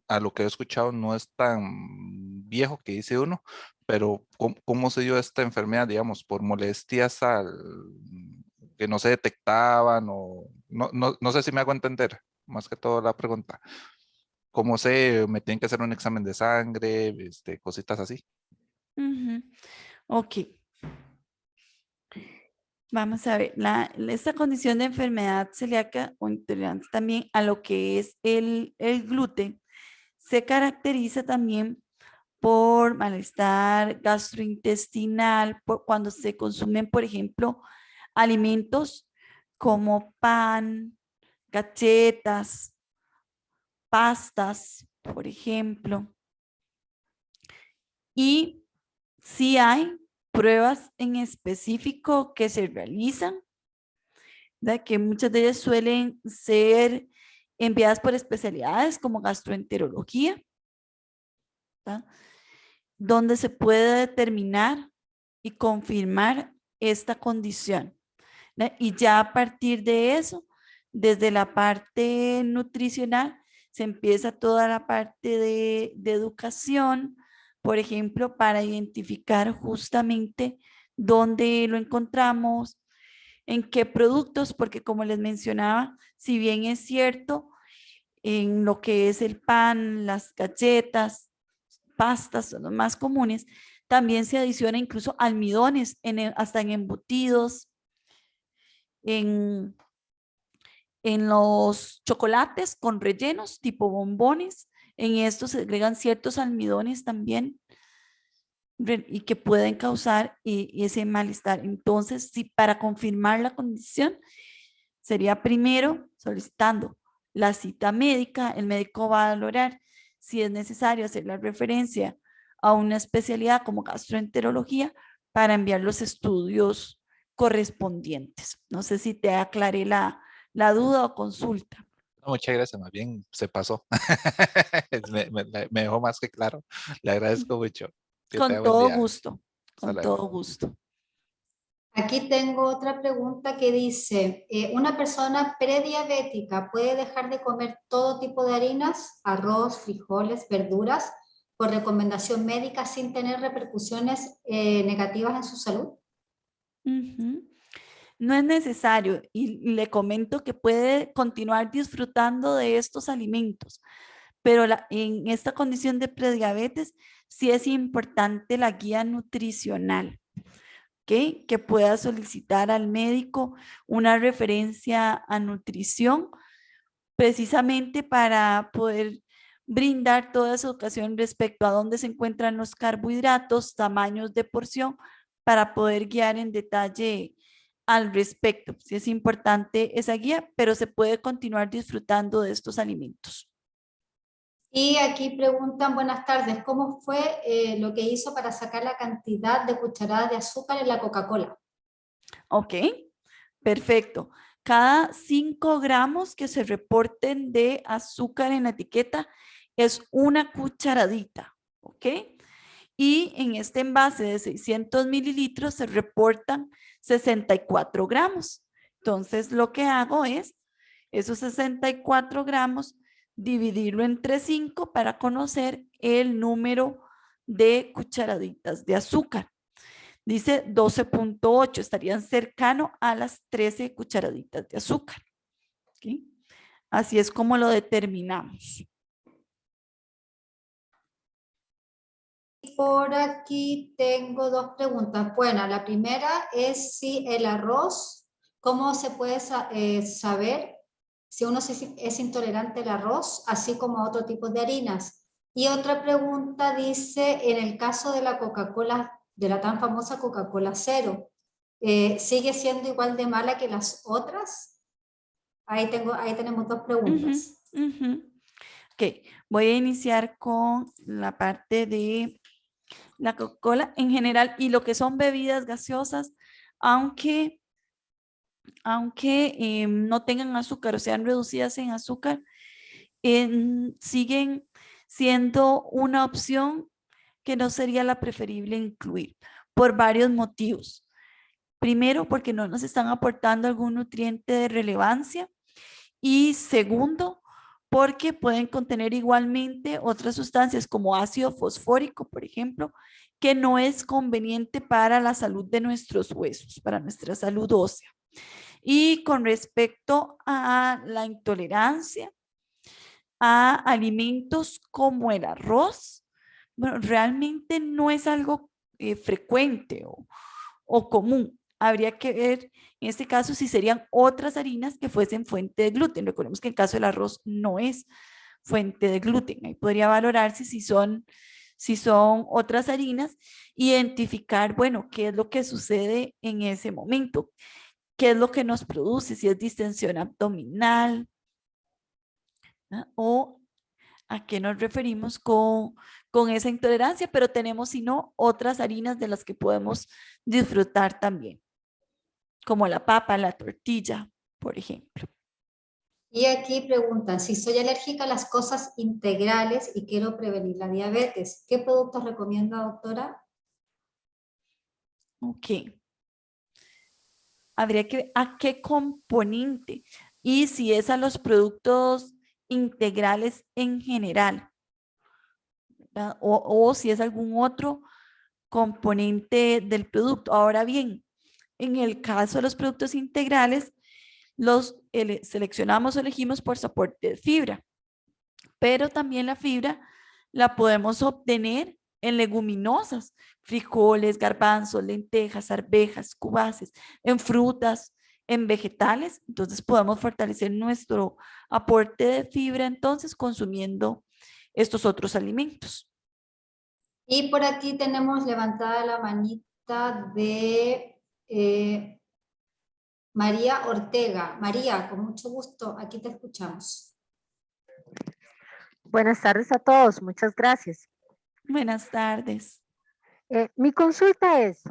a lo que he escuchado, no es tan viejo que dice uno, pero ¿cómo se dio esta enfermedad, digamos, por molestias que no se detectaban o no sé si me hago entender, más que todo la pregunta. ¿Cómo sé? ¿Me tienen que hacer un examen de sangre? Cositas así. Ujú. Ok, vamos a ver, esta condición de enfermedad celíaca o intolerante también a lo que es el gluten se caracteriza también por malestar gastrointestinal, cuando se consumen, por ejemplo, alimentos como pan, galletas, pastas, por ejemplo. Y si hay pruebas en específico que se realizan, ¿verdad? Que muchas de ellas suelen ser enviadas por especialidades como gastroenterología, ¿verdad? Donde se puede determinar y confirmar esta condición, ¿verdad? Y ya a partir de eso, desde la parte nutricional, se empieza toda la parte de educación, por ejemplo, para identificar justamente dónde lo encontramos, en qué productos, porque como les mencionaba, si bien es cierto, en lo que es el pan, las galletas, pastas son los más comunes, también se adiciona incluso almidones hasta en embutidos, en, en los chocolates con rellenos tipo bombones, en estos se agregan ciertos almidones también y que pueden causar ese malestar. Entonces, si para confirmar la condición, sería primero solicitando la cita médica, el médico va a valorar si es necesario hacer la referencia a una especialidad como gastroenterología para enviar los estudios correspondientes. No sé si te aclaré la duda o consulta. No, muchas gracias, más bien se pasó. Me dejó más que claro. Le agradezco mucho. Que tenga Con buen todo día. gusto, Hasta con luego. todo gusto. Aquí tengo otra pregunta que dice, ¿una persona prediabética puede dejar de comer todo tipo de harinas, arroz, frijoles, verduras, por recomendación médica sin tener repercusiones negativas en su salud? Ujú. No es necesario y le comento que puede continuar disfrutando de estos alimentos, pero en esta condición de prediabetes sí es importante la guía nutricional, ¿ok? Que pueda solicitar al médico una referencia a nutrición precisamente para poder brindar toda esa educación respecto a dónde se encuentran los carbohidratos, tamaños de porción, para poder guiar en detalle al respecto. Sí es importante esa guía, pero se puede continuar disfrutando de estos alimentos. Y aquí preguntan, buenas tardes, ¿cómo fue lo que hizo para sacar la cantidad de cucharadas de azúcar en la Coca-Cola? Ok, perfecto. Cada 5 gramos que se reporten de azúcar en la etiqueta es una cucharadita, ¿ok? Y en este envase de 600 mililitros se reportan 64 gramos. Entonces, lo que hago es esos 64 gramos, dividirlo entre 5 para conocer el número de cucharaditas de azúcar. Dice 12.8, estarían cercano a las 13 cucharaditas de azúcar. ¿Okay? Así es como lo determinamos. Por aquí tengo dos preguntas. Bueno, la primera es si el arroz, ¿cómo se puede saber si uno es intolerante al arroz, así como a otro tipo de harinas? Y otra pregunta dice, en el caso de la Coca-Cola, de la tan famosa Coca-Cola Cero, ¿sigue siendo igual de mala que las otras? Ahí tenemos dos preguntas. Ok, voy a iniciar con la parte de la Coca-Cola en general y lo que son bebidas gaseosas, aunque no tengan azúcar o sean reducidas en azúcar, siguen siendo una opción que no sería la preferible incluir por varios motivos. Primero, porque no nos están aportando algún nutriente de relevancia. Y segundo, porque pueden contener igualmente otras sustancias como ácido fosfórico, por ejemplo, que no es conveniente para la salud de nuestros huesos, para nuestra salud ósea. Y con respecto a la intolerancia a alimentos como el arroz, bueno, realmente no es algo frecuente o común. Habría que ver en este caso si serían otras harinas que fuesen fuente de gluten. Recordemos que en el caso del arroz no es fuente de gluten. Ahí podría valorarse si son otras harinas, identificar, bueno, qué es lo que sucede en ese momento, qué es lo que nos produce, si es distensión abdominal, ¿no? O a qué nos referimos con esa intolerancia, pero tenemos, si no, otras harinas de las que podemos disfrutar también, como la papa, la tortilla, por ejemplo. Y aquí preguntan, si soy alérgica a las cosas integrales y quiero prevenir la diabetes, ¿qué productos recomienda, doctora? Ok. Habría que ver a qué componente y si es a los productos integrales en general, ¿verdad? O si es algún otro componente del producto. Ahora bien, en el caso de los productos integrales, los seleccionamos o elegimos por su aporte de fibra, pero también la fibra la podemos obtener en leguminosas, frijoles, garbanzos, lentejas, arvejas, cubaces, en frutas, en vegetales. Entonces podemos fortalecer nuestro aporte de fibra entonces consumiendo estos otros alimentos. Y por aquí tenemos levantada la manita de María Ortega. María, con mucho gusto, aquí te escuchamos. Buenas tardes a todos, muchas gracias. Buenas tardes. Mi consulta es,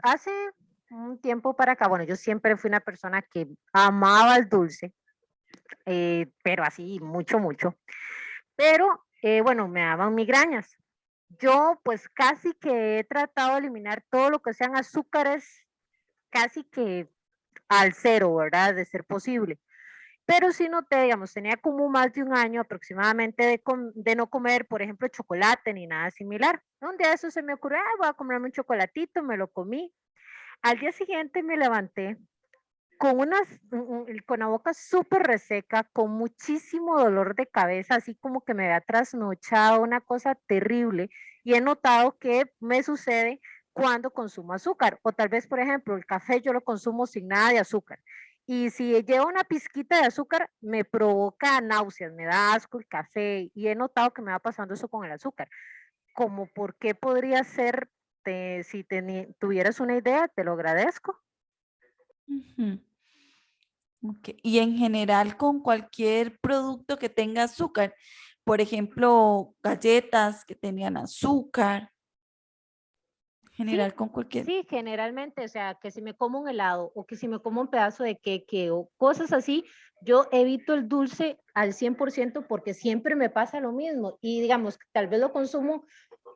hace un tiempo para acá, bueno, yo siempre fui una persona que amaba el dulce, pero así mucho, mucho. Pero, bueno, me daban migrañas. Yo pues casi que he tratado de eliminar todo lo que sean azúcares, casi que al cero, ¿verdad? De ser posible. Pero sí noté, digamos, tenía como más de un año aproximadamente de no comer, por ejemplo, chocolate ni nada similar. Un día eso se me ocurrió, voy a comerme un chocolatito, me lo comí. Al día siguiente me levanté con con la boca súper reseca, con muchísimo dolor de cabeza, así como que me había trasnochado, una cosa terrible. Y he notado que me sucede cuando consumo azúcar. O tal vez, por ejemplo, el café yo lo consumo sin nada de azúcar. Y si lleva una pizquita de azúcar, me provoca náuseas, me da asco el café. Y he notado que me va pasando eso con el azúcar. Como por qué podría ser, si tuvieras una idea, te lo agradezco. Okay. Y en general con cualquier producto que tenga azúcar, por ejemplo, galletas que tenían azúcar, general con cualquier. Sí, generalmente, o sea, que si me como un helado o que si me como un pedazo de queque o cosas así, yo evito el dulce al 100% porque siempre me pasa lo mismo. Y digamos, tal vez lo consumo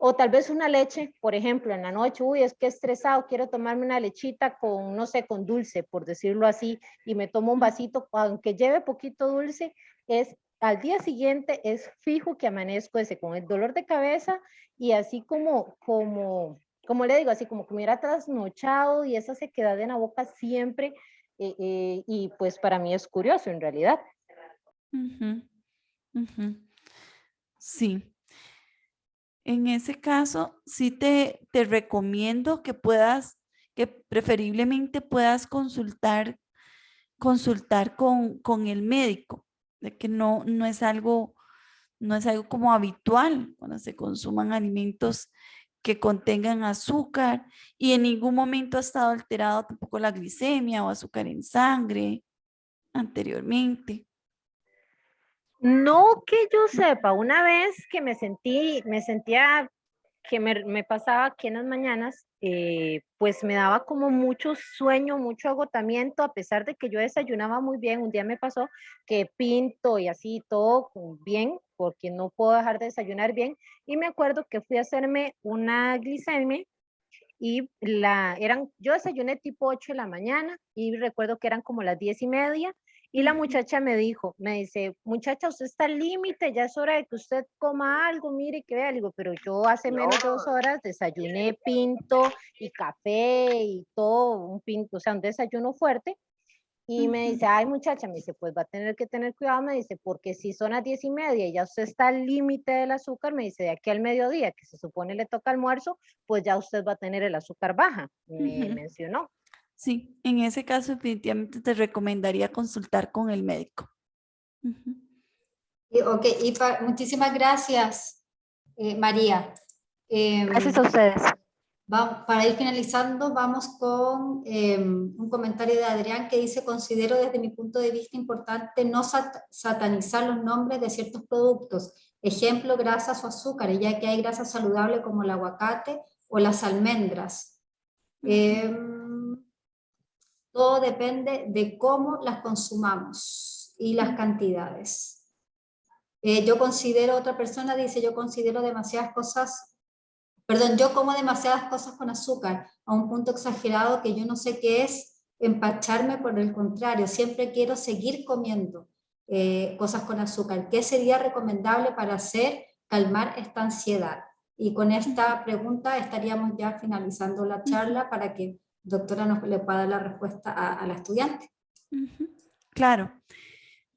o tal vez una leche, por ejemplo, en la noche, uy, es que estresado, quiero tomarme una lechita con, no sé, con dulce, por decirlo así, y me tomo un vasito, aunque lleve poquito dulce, es al día siguiente es fijo que amanezco ese con el dolor de cabeza y así como le digo, así como que me hubiera trasnochado y esa sequedad en la boca siempre, y pues para mí es curioso en realidad. Ujú, ujú. Sí. En ese caso, sí te recomiendo que puedas, que preferiblemente puedas consultar con el médico, de que no es algo como habitual cuando se consuman alimentos que contengan azúcar y en ningún momento ha estado alterado tampoco la glicemia o azúcar en sangre anteriormente. No que yo sepa, una vez que me sentía que me pasaba que en las mañanas, pues me daba como mucho sueño, mucho agotamiento, a pesar de que yo desayunaba muy bien. Un día me pasó que pinto y así todo bien, porque no puedo dejar de desayunar bien. Y me acuerdo que fui a hacerme una glicemia y yo desayuné tipo 8 de la mañana y recuerdo que eran como las 10:30 y la muchacha me dice, muchacha, usted está al límite, ya es hora de que usted coma algo, mire que vea, le digo, pero yo hace menos de 2 horas desayuné pinto y café y todo, un pinto, o sea, un desayuno fuerte. Y me dice, ay muchacha, me dice, pues va a tener que tener cuidado, me dice, porque si son las 10:30 y ya usted está al límite del azúcar, me dice, de aquí al mediodía, que se supone le toca almuerzo, pues ya usted va a tener el azúcar baja, me mencionó. Sí, en ese caso definitivamente te recomendaría consultar con el médico. Ujú. Ok, muchísimas gracias, María. Gracias a ustedes. Para ir finalizando, vamos con un comentario de Adrián que dice, considero desde mi punto de vista importante no satanizar los nombres de ciertos productos, ejemplo, grasas o azúcares, ya que hay grasas saludables como el aguacate o las almendras. Todo depende de cómo las consumamos y las cantidades. Yo considero, otra persona dice, yo considero demasiadas cosas, perdón, yo como demasiadas cosas con azúcar, a un punto exagerado que yo no sé qué es empacharme, por el contrario, siempre quiero seguir comiendo cosas con azúcar. ¿Qué sería recomendable para calmar esta ansiedad? Y con esta pregunta estaríamos ya finalizando la charla para que doctora nos le pueda dar la respuesta a la estudiante. Claro.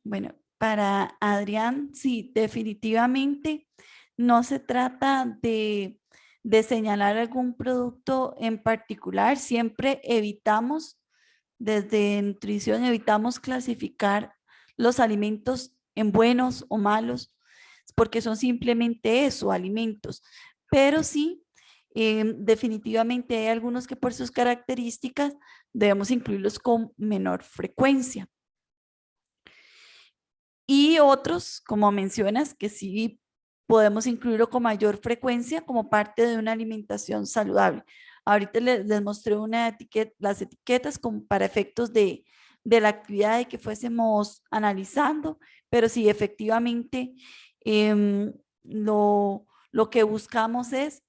Bueno, para Adrián, sí, definitivamente no se trata de señalar algún producto en particular. Siempre evitamos, desde nutrición, evitamos clasificar los alimentos en buenos o malos, porque son simplemente eso, alimentos. Pero sí, definitivamente hay algunos que por sus características debemos incluirlos con menor frecuencia. Y otros, como mencionas, que sí podemos incluirlo con mayor frecuencia como parte de una alimentación saludable. Ahorita les mostré las etiquetas como para efectos de la actividad de que fuésemos analizando, pero sí, efectivamente, lo que buscamos es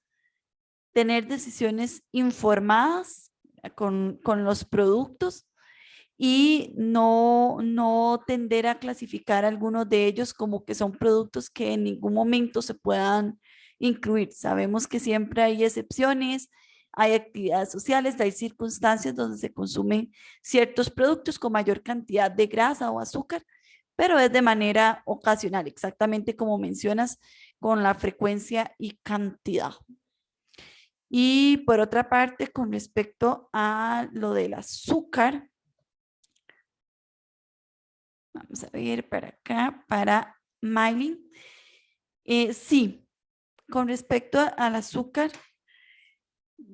tener decisiones informadas con los productos y no tender a clasificar algunos de ellos como que son productos que en ningún momento se puedan incluir. Sabemos que siempre hay excepciones, hay actividades sociales, hay circunstancias donde se consumen ciertos productos con mayor cantidad de grasa o azúcar, pero es de manera ocasional, exactamente como mencionas, con la frecuencia y cantidad. Y por otra parte, con respecto a lo del azúcar, vamos a ver para acá, para Miley. Sí, con respecto al azúcar,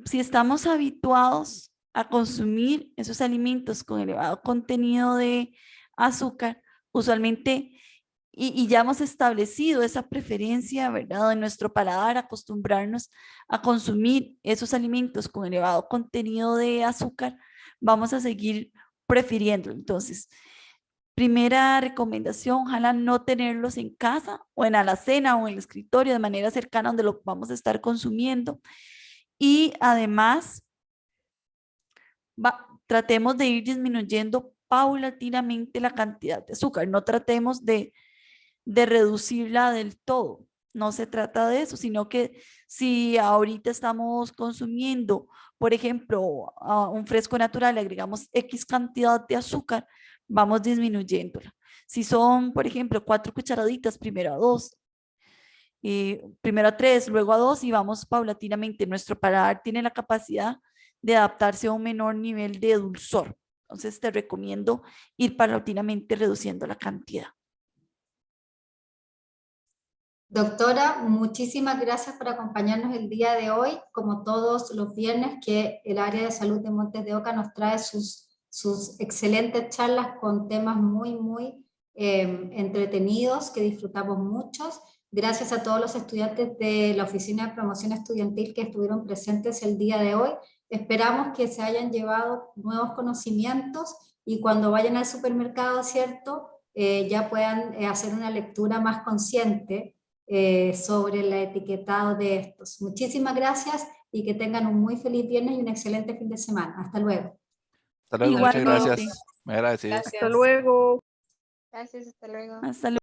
si estamos habituados a consumir esos alimentos con elevado contenido de azúcar, usualmente y ya hemos establecido esa preferencia, ¿verdad? En nuestro paladar, acostumbrarnos a consumir esos alimentos con elevado contenido de azúcar, vamos a seguir prefiriendo. Entonces, primera recomendación, ojalá no tenerlos en casa o en la alacena o en el escritorio de manera cercana donde lo vamos a estar consumiendo. Y además, tratemos de ir disminuyendo paulatinamente la cantidad de azúcar. No tratemos de reducirla del todo. No se trata de eso, sino que si ahorita estamos consumiendo, por ejemplo, un fresco natural, le agregamos X cantidad de azúcar, vamos disminuyéndola. Si son, por ejemplo, 4 cucharaditas, primero a 2, primero a 3, luego a 2 y vamos paulatinamente. Nuestro paladar tiene la capacidad de adaptarse a un menor nivel de dulzor. Entonces te recomiendo ir paulatinamente reduciendo la cantidad. Doctora, muchísimas gracias por acompañarnos el día de hoy, como todos los viernes que el área de salud de Montes de Oca nos trae sus excelentes charlas con temas muy entretenidos que disfrutamos muchos. Gracias a todos los estudiantes de la Oficina de Promoción Estudiantil que estuvieron presentes el día de hoy. Esperamos que se hayan llevado nuevos conocimientos y cuando vayan al supermercado, ¿cierto? Ya puedan hacer una lectura más consciente sobre el etiquetado de estos. Muchísimas gracias y que tengan un muy feliz viernes y un excelente fin de semana. Hasta luego. Hasta luego, muchas Igualmente. gracias. Muy agradecido. Gracias. Hasta luego. Gracias, hasta luego. Hasta luego.